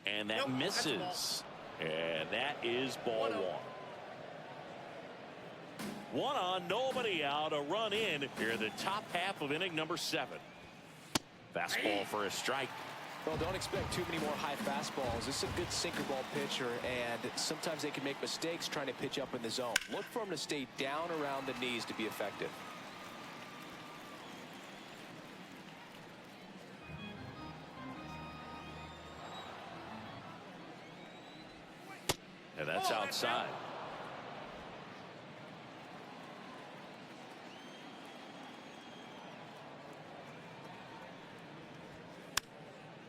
And that misses. And that is ball one. One on, nobody out, a run in here in the top half of inning number 7. Fastball for a strike. Well, don't expect too many more high fastballs. This is a good sinker ball pitcher, and sometimes they can make mistakes trying to pitch up in the zone. Look for him to stay down around the knees to be effective. And that's outside.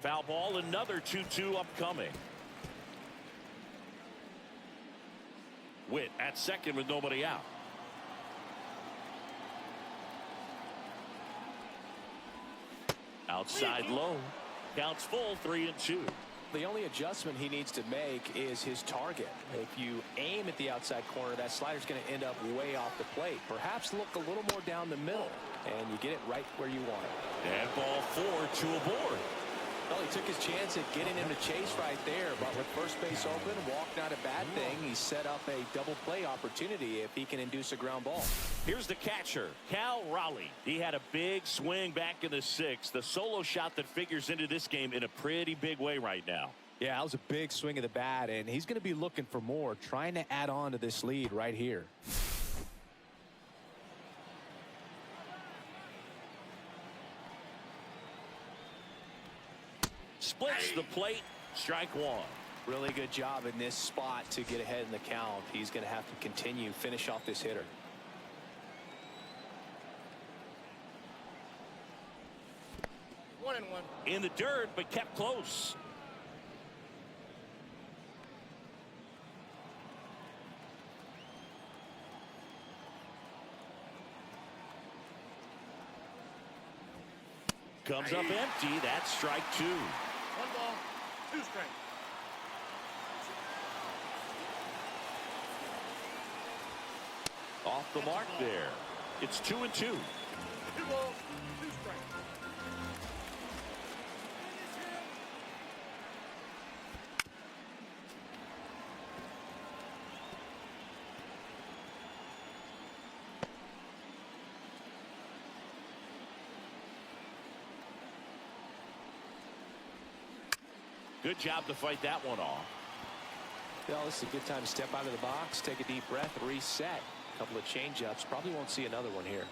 Foul ball, another 2-2 upcoming. Witt at second with nobody out. Outside low. Counts full, 3-2. The only adjustment he needs to make is his target. If you aim at the outside corner, that slider's going to end up way off the plate. Perhaps look a little more down the middle, and you get it right where you want it. And ball 4, 2 aboard. Well, he took his chance at getting him to chase right there, but with first base open, walk not a bad thing. He set up a double play opportunity if he can induce a ground ball. Here's the catcher, Cal Raleigh. He had a big swing back in the 6th. The solo shot that figures into this game in a pretty big way right now. Yeah, that was a big swing of the bat, and he's going to be looking for more, trying to add on to this lead right here. Splits the plate, strike 1. Really good job in this spot to get ahead in the count. He's going to have to continue, finish off this hitter. One and one. In the dirt, but kept close. Comes up empty. That's strike 2. 1 ball, 2 strikes. Off the mark there. It's 2-2. 2 balls, 2 strikes. Good job to fight that one off. Well, this is a good time to step out of the box, take a deep breath, reset. A couple of change-ups. Probably won't see another one here.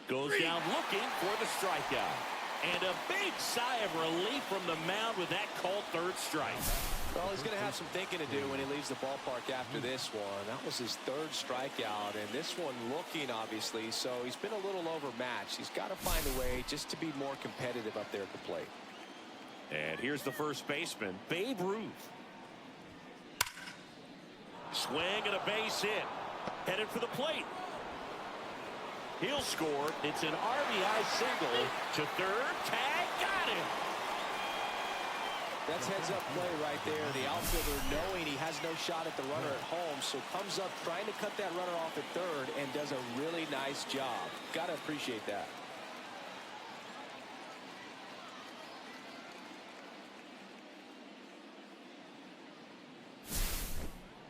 Goes down looking for the strikeout. And a big sigh of relief from the mound with that called 3rd strike. Well, he's going to have some thinking to do when he leaves the ballpark after this one. That was his 3rd strikeout, and this one looking, obviously, so he's been a little overmatched. He's got to find a way just to be more competitive up there at the plate. And here's the first baseman, Babe Ruth. Swing and a base hit. Headed for the plate. He'll score. It's an RBI single to 3rd. Tag, got him. That's heads-up play right there. The outfielder knowing he has no shot at the runner at home, so comes up trying to cut that runner off at 3rd and does a really nice job. Got to appreciate that.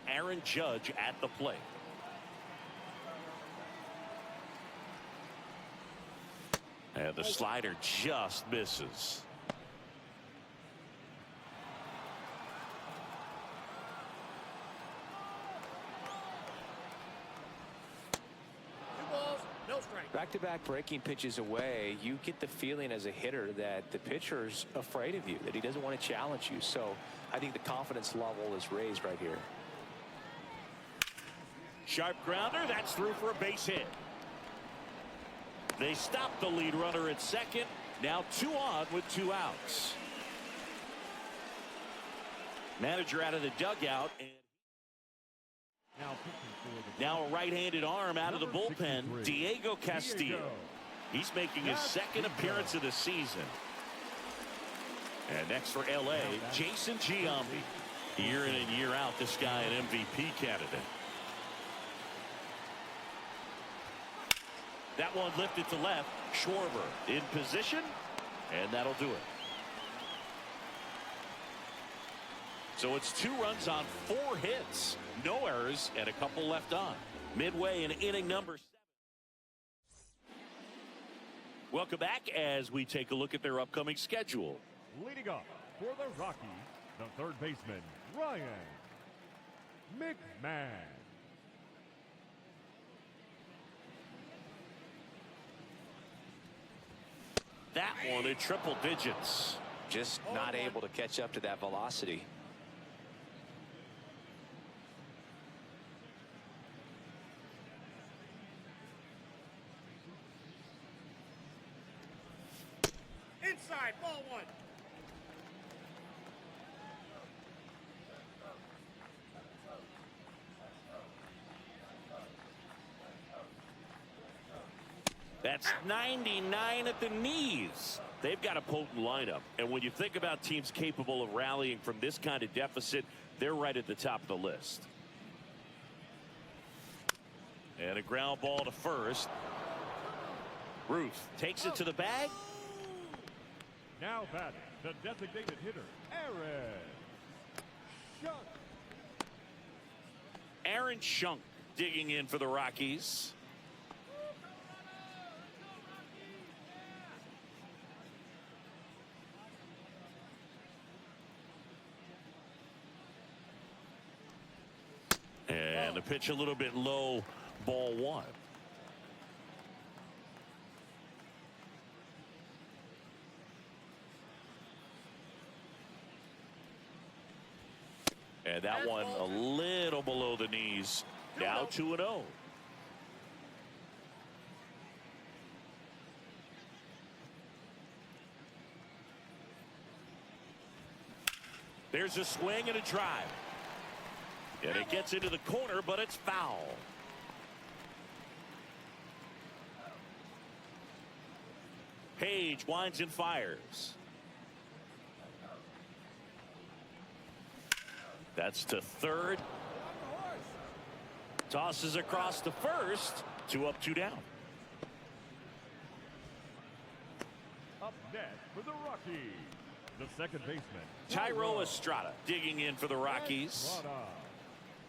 Aaron Judge at the plate. And the slider just misses. Back-to-back breaking pitches away, you get the feeling as a hitter that the pitcher's afraid of you, that he doesn't want to challenge you. So I think the confidence level is raised right here. Sharp grounder, that's through for a base hit. They stop the lead runner at second. Now 2 on with 2 outs. Manager out of the dugout. And now a right-handed arm out of the bullpen, Diego Castillo. He's making his second appearance of the season. And next for LA, Jason Giambi. Year in and year out, this guy an MVP candidate. That one lifted to left. Schwarber in position, and that'll do it. So it's 2 runs on 4 hits, no errors, and a couple left on. Midway in inning number 7. Welcome back as we take a look at their upcoming schedule. Leading up for the Rockies, the third baseman, Ryan McMahon. That one in triple digits. Just not able to catch up to that velocity. Inside, ball 1. That's 99 at the knees. They've got a potent lineup. And when you think about teams capable of rallying from this kind of deficit, they're right at the top of the list. And a ground ball to first. Ruth takes it to the bag. Now batting, the designated hitter, Aaron Schunk digging in for the Rockies. And the pitch a little bit low, ball 1. And that one a little below the knees. Now 2-0. There's a swing and a drive. And it gets into the corner, but it's foul. Page winds and fires. That's to third. Tosses across to first. 2 up, 2 down. Up next for the Rockies, the second baseman, Thairo Estrada digging in for the Rockies.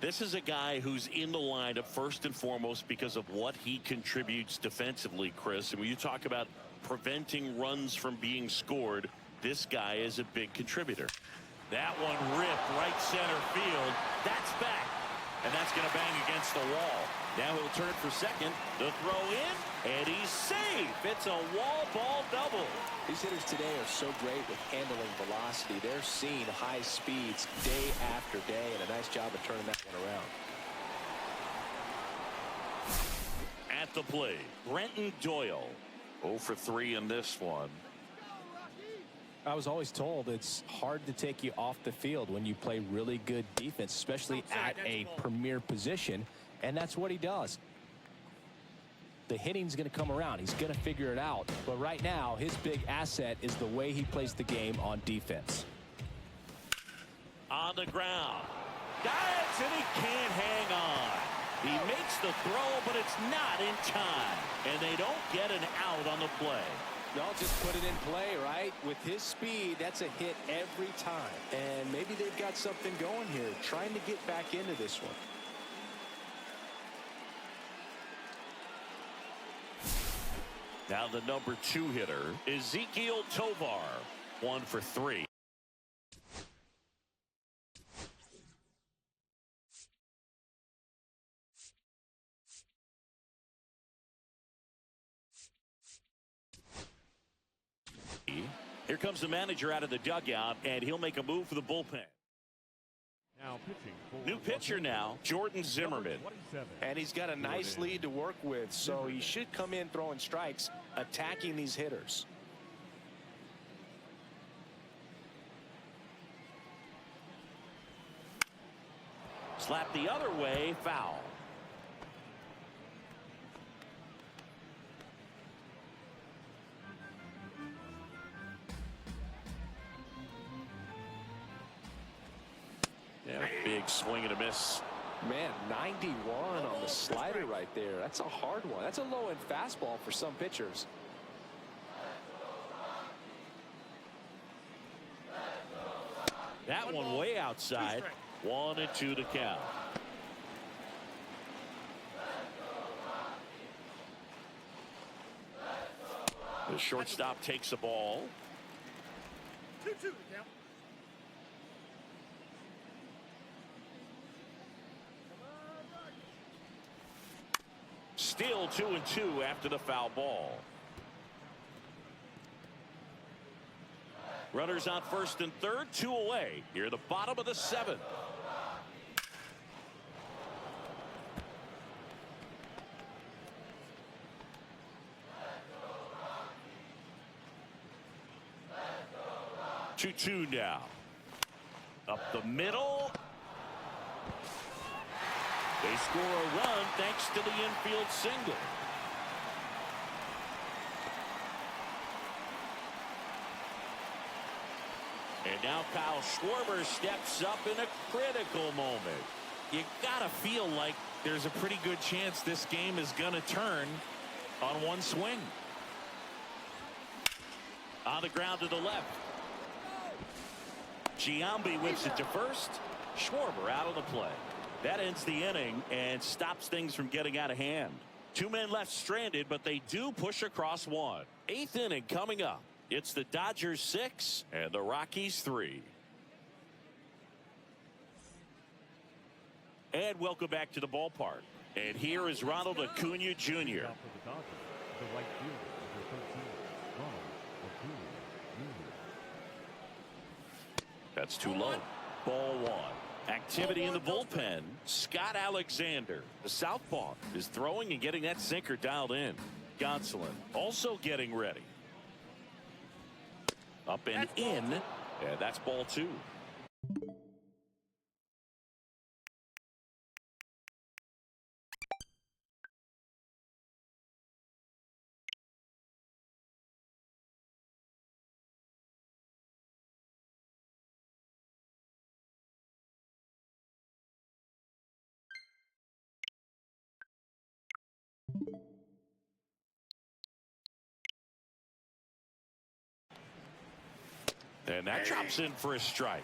This is a guy who's in the lineup first and foremost because of what he contributes defensively, Chris. And when you talk about preventing runs from being scored, this guy is a big contributor. That one ripped right center field. That's back. And that's going to bang against the wall. Now he'll turn for second. The throw in, and he's safe. It's a wall ball double. These hitters today are so great with handling velocity. They're seeing high speeds day after day, and a nice job of turning that one around. At the plate, Brenton Doyle. 0 for 3 in this one. I was always told it's hard to take you off the field when you play really good defense, especially at a premier position, and that's what he does. The hitting's going to come around. He's going to figure it out. But right now, his big asset is the way he plays the game on defense. On the ground. Dives, and he can't hang on. He makes the throw, but it's not in time. And they don't get an out on the play. Y'all just put it in play, right? With his speed, that's a hit every time. And maybe they've got something going here, trying to get back into this one. Now the number 2 hitter, Ezequiel Tovar. 1 for 3. Here comes the manager out of the dugout, and he'll make a move for the bullpen. Now pitching for New pitcher now, Jordan Zimmerman. 27. And he's got a nice lead to work with, so he should come in throwing strikes, attacking these hitters. Slap the other way, foul. Yeah, big swing and a miss. Man, 91 on the slider right there. That's a hard one. That's a low-end fastball for some pitchers. That one way outside. 1-2 to count. The shortstop takes the ball. 2-2 to count. Still 2-2 after the foul ball. Runners on first and third, 2 away. Here, the bottom of the 7th. Two now. Up the middle. They score a run thanks to the infield single. And now Kyle Schwarber steps up in a critical moment. You gotta feel like there's a pretty good chance this game is gonna turn on one swing. On the ground to the left. Giambi whips it to first. Schwarber out of the play. That ends the inning and stops things from getting out of hand. 2 men left stranded, but they do push across one. 8th inning coming up. It's the Dodgers 6 and the Rockies 3. And welcome back to the ballpark. And here is Ronald Acuna Jr. Now for the Dodgers, the right fielder, number 13, Ronald Acuna Jr. That's too low. Ball 1. Activity in the bullpen. Scott Alexander, the southpaw, is throwing and getting that sinker dialed in. Gonsolin also getting ready. Up and in. And that's ball 2. And that drops in for a strike.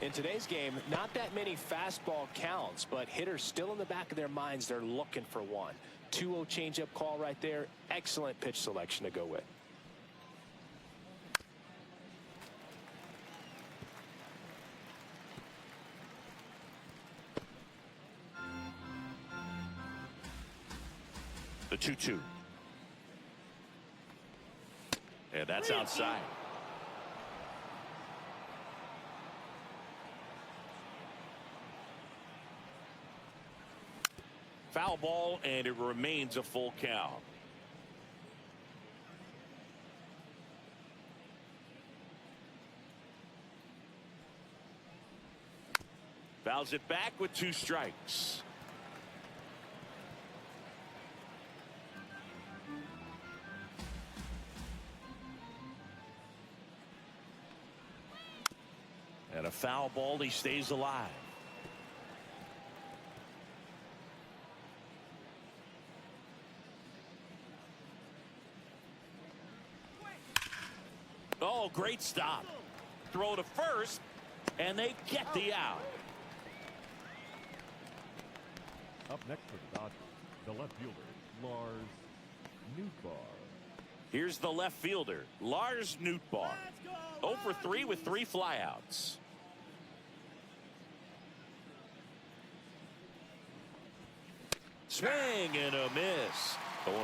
In today's game, not that many fastball counts, but hitters still in the back of their minds, they're looking for one. 2-0 changeup call right there. Excellent pitch selection to go with. The 2-2. And that's outside. Foul ball, and it remains a full count. Fouls it back with 2 strikes. And a foul ball, he stays alive. Oh, great stop. Throw to first, and they get the out. Up next for the Dodgers, the left fielder, Lars Nootbaar. Here's the left fielder, Lars Nootbaar. 0 for 3 with 3 flyouts. Swing and a miss. 0-1.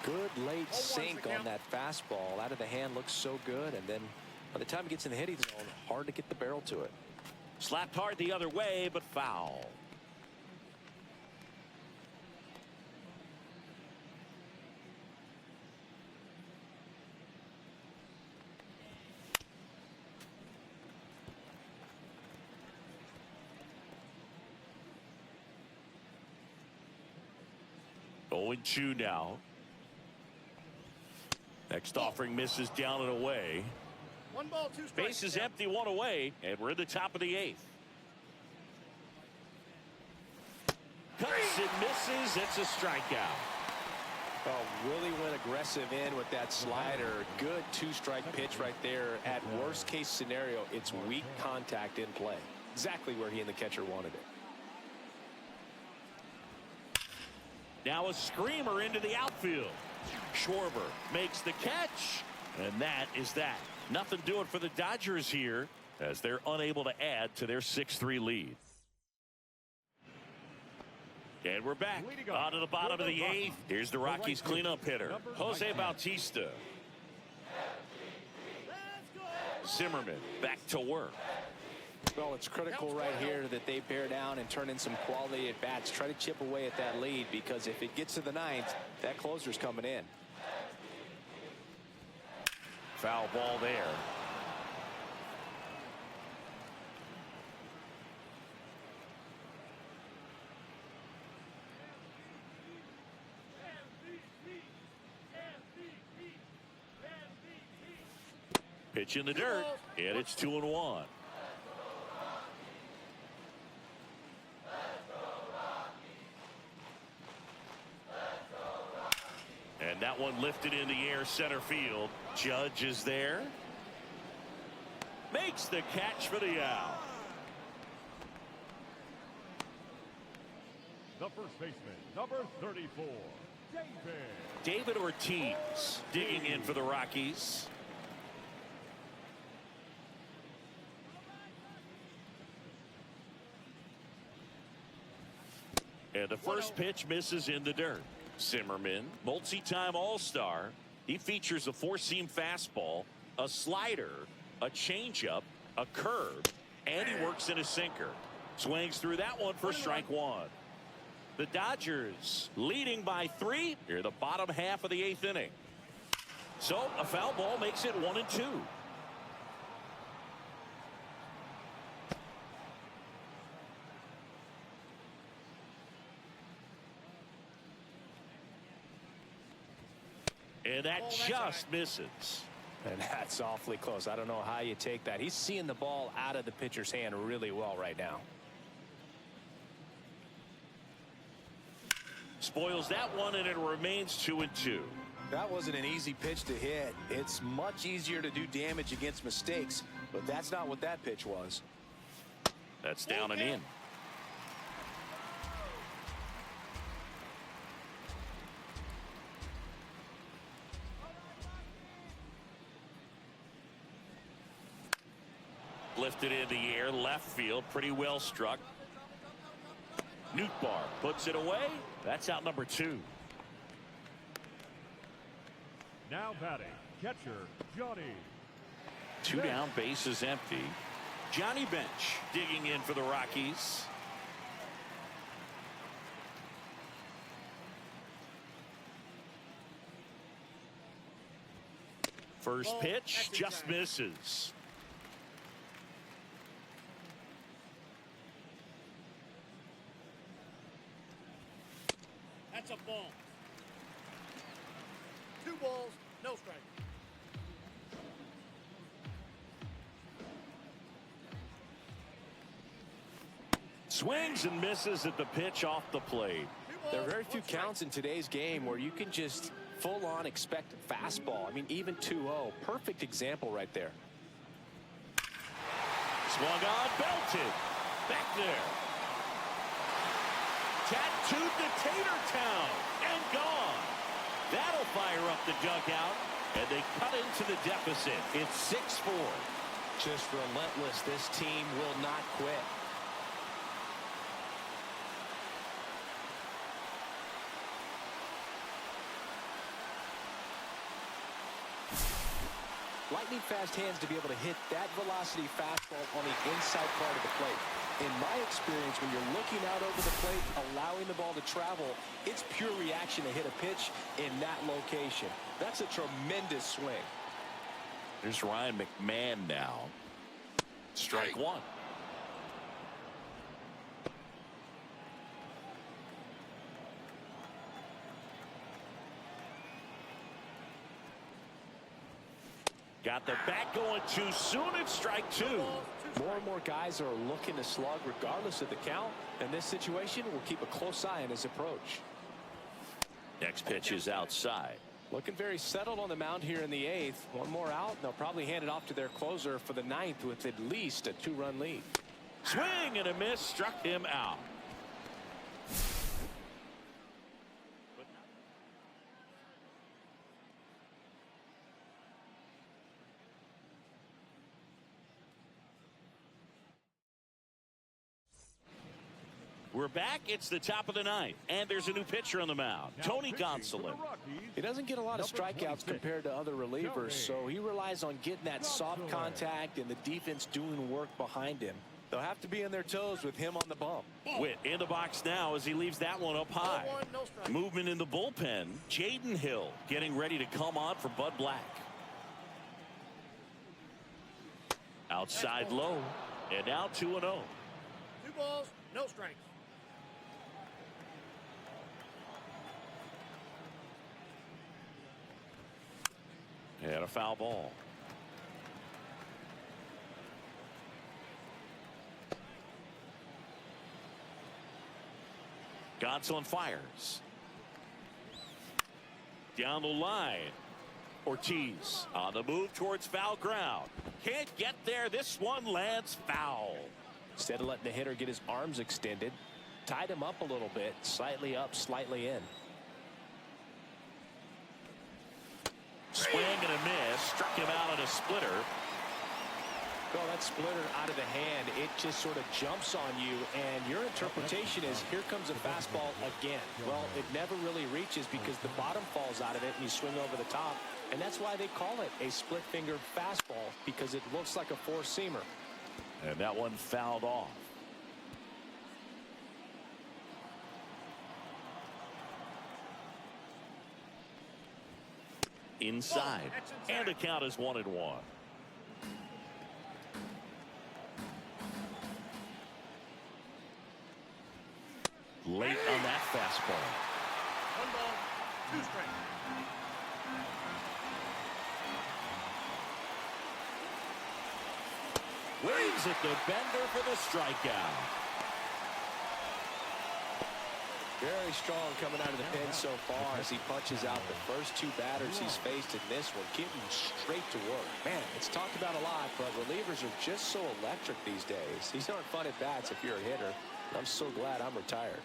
Good late sink on that fastball. Out of the hand, looks so good, and then by the time he gets in the hitting zone, hard to get the barrel to it. Slapped hard the other way, but foul. Oh, 0-2 now. Next offering misses down and away. 1 ball, 2 strikes. Base is empty, 1 away, and we're at the top of the 8th. Cuts and misses. It's a strikeout. Oh, really went aggressive in with that slider. Good 2-strike pitch right there. At worst case scenario, it's weak contact in play. Exactly where he and the catcher wanted it. Now a screamer into the outfield. Schwarber makes the catch, and that is that. Nothing doing for the Dodgers here as they're unable to add to their 6-3 lead. And we're back on to the bottom of the 8th. Here's the Rockies cleanup hitter, Jose Bautista. Zimmerman back to work. Well, it's critical right here that they bear down and turn in some quality at bats. Try to chip away at that lead, because if it gets to the 9th, that closer's coming in. Foul ball there. Pitch in the dirt, and it's 2-1. And that one lifted in the air, center field. Judge is there. Makes the catch for the out. The first baseman, number 34, David Ortiz digging in for the Rockies. And the first pitch misses in the dirt. Zimmerman, multi-time All-Star. He features a 4-seam fastball, a slider, a changeup, a curve, and he works in a sinker. Swings through that one for strike 1. The Dodgers leading by 3 here, the bottom half of the 8th inning. So a foul ball makes it 1-2. And that just misses. And that's awfully close. I don't know how you take that. He's seeing the ball out of the pitcher's hand really well right now. Spoils that one, and it remains 2-2. That wasn't an easy pitch to hit. It's much easier to do damage against mistakes, but that's not what that pitch was. That's down and in. Lifted in the air, left field, pretty well struck. Nootbaar puts it away. That's out number 2. now batting, catcher, Johnny. 2 down, base is empty. Johnny Bench digging in for the Rockies. First pitch just misses. That's a ball. 2 balls, no strike. Swings and misses at the pitch off the plate. There are very few counts in today's game where you can just full-on expect fastball. I mean, even 2-0. Perfect example right there. Swung on, belted. Back there. Tattooed to Tatertown and gone. That'll fire up the dugout, and they cut into the deficit. It's 6-4. Just relentless. This team will not quit. Lightning fast hands to be able to hit that velocity fastball on the inside part of the plate. In my experience, when you're looking out over the plate, allowing the ball to travel, it's pure reaction to hit a pitch in that location. That's a tremendous swing. There's Ryan McMahon now. Strike one. Got the bat going too soon. It's strike two. More and more guys are looking to slug regardless of the count. In this situation, we'll keep a close eye on his approach. Next pitch is outside. Looking very settled on the mound here in the eighth. One more out, and they'll probably hand it off to their closer for the ninth with at least a 2-run lead. Swing and a miss, struck him out. We're back. It's the top of the ninth, and there's a new pitcher on the mound, Tony Gonsolin. He doesn't get a lot of strikeouts compared to other relievers, so he relies on getting that soft contact and the defense doing work behind him. They'll have to be on their toes with him on the bump. Witt in the box now as he leaves that one up high. Movement in the bullpen. Jaden Hill getting ready to come on for Bud Black. Outside low, and now 2-0. 2 balls, no strikes. And a foul ball. Gonsolin fires. Down the line. Ortiz on the move towards foul ground. Can't get there. This one lands foul. Instead of letting the hitter get his arms extended, tied him up a little bit, slightly up, slightly in. Swing and a miss. Struck him out on a splitter. Well, that splitter out of the hand, it just sort of jumps on you, and your interpretation is, here comes a fastball again. Well, it never really reaches because the bottom falls out of it and you swing over the top, and that's why they call it a split-fingered fastball, because it looks like a four-seamer. And that one fouled off. Inside, and the count is 1-1. Late on that fastball. 1 ball, 2 strikes. Waves at the bender for the strikeout. Very strong coming out of the pen so far as he punches out the first 2 batters he's faced in this one, getting straight to work. Man, it's talked about a lot, but relievers are just so electric these days. These aren't fun at bats if you're a hitter. I'm so glad I'm retired.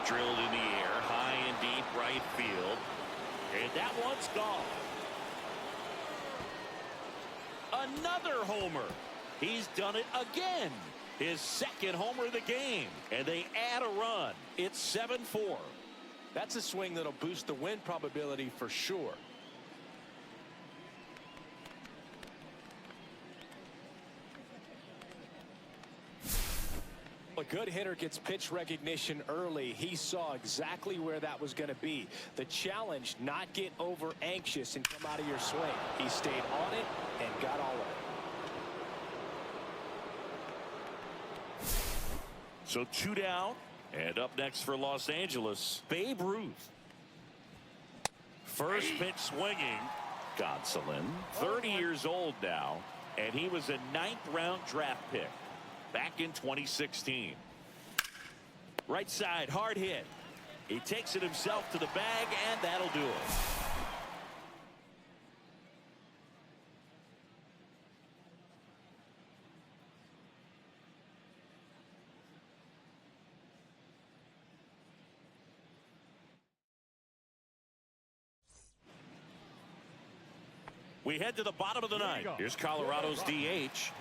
Drilled in the air, high and deep right field. And that one's gone. Another homer. He's done it again. His second homer of the game. And they add a run. It's 7-4. That's a swing that'll boost the win probability for sure. A good hitter gets pitch recognition early. He saw exactly where that was going to be. The challenge, not get over anxious and come out of your swing. He stayed on it and got all of it. So 2 down, and up next for Los Angeles, Babe Ruth. First pitch swinging. Gonsolin, 30 years old now, and he was a 9th-round draft pick back in 2016. Right side, hard hit. He takes it himself to the bag, and that'll do it. We head to the bottom of the ninth. Here's Colorado's DH.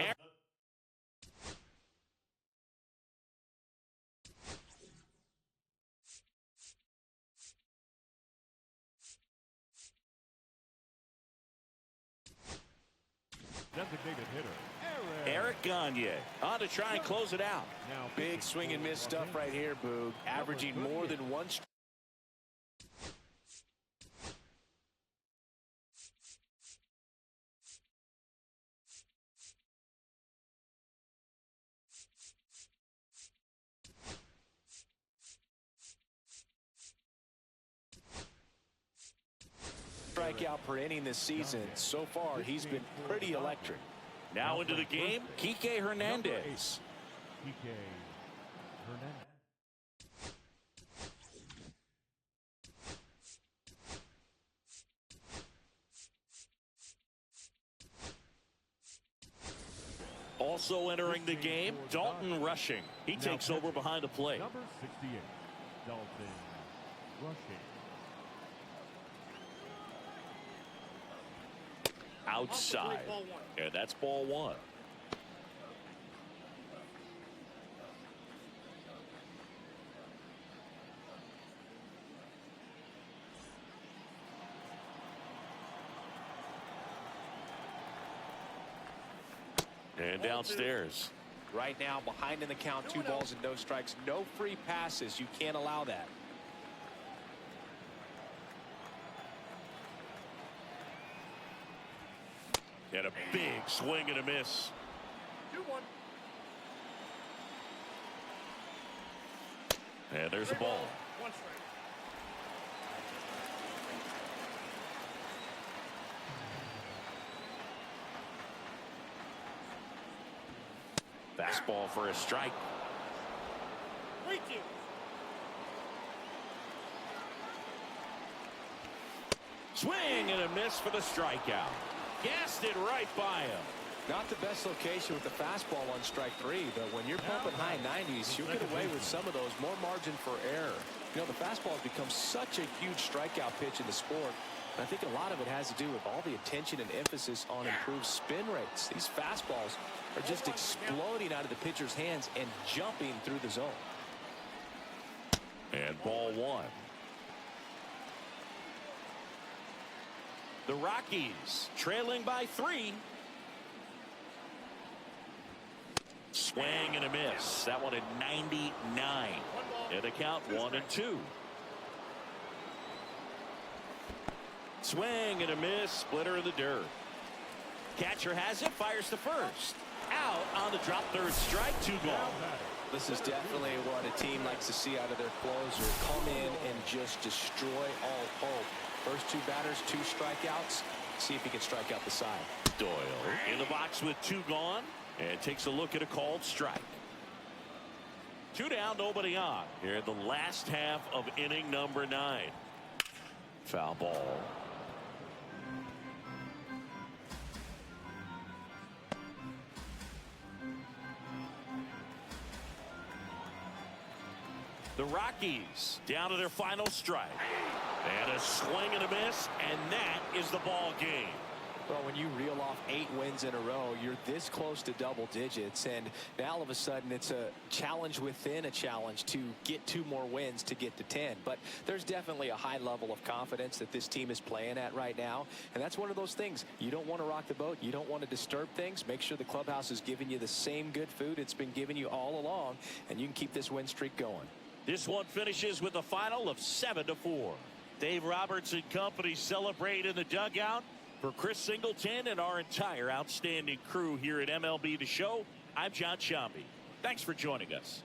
Designated hitter, Eric Gagne on to try and close it out. Now Big swing and miss stuff right here, Boog. Averaging more than one strikeout per inning this season. So far, he's been pretty electric. Now into the game, Kike Hernandez. Kike Hernandez. Also entering the game, Dalton Rushing. He takes over behind the plate. Number 68, Dalton Rushing. Outside. And that's ball one. And downstairs. Right now, behind in the count, 2 balls and no strikes. No free passes. You can't allow that. And a big swing and a miss. 2-1. And there's a ball. 1 strike. Fastball for a strike. 3-2. Swing and a miss for the strikeout. Gassed it right by him. Not the best location with the fastball on strike 3, but when you're pumping high 90s, you'll get away with some of those. More margin for error. You know, the fastball has become such a huge strikeout pitch in the sport. And I think a lot of it has to do with all the attention and emphasis on improved spin rates. These fastballs are just exploding out of the pitcher's hands and jumping through the zone. And ball one. The Rockies trailing by 3. Swing and a miss. That one at 99. And the count 1-2. Swing and a miss. Splitter in the dirt. Catcher has it. Fires to first. Out on the drop third strike. 2 gone. This is definitely what a team likes to see out of their closer. Come in and just destroy all hope. First 2 batters, 2 strikeouts. See if he can strike out the side. Doyle in the box with 2 gone. And takes a look at a called strike. 2 down, nobody on. Here in the last half of inning number 9. Foul ball. The Rockies down to their final strike. And a swing and a miss, and that is the ball game. Well, when you reel off 8 wins in a row, you're this close to double digits, and now all of a sudden it's a challenge within a challenge to get 2 more wins to get to 10. But there's definitely a high level of confidence that this team is playing at right now, and that's one of those things. You don't want to rock the boat. You don't want to disturb things. Make sure the clubhouse is giving you the same good food it's been giving you all along, and you can keep this win streak going. This one finishes with a final of 7-4. Dave Roberts and company celebrate in the dugout. For Chris Singleton and our entire outstanding crew here at MLB The Show, I'm John Shambi. Thanks for joining us.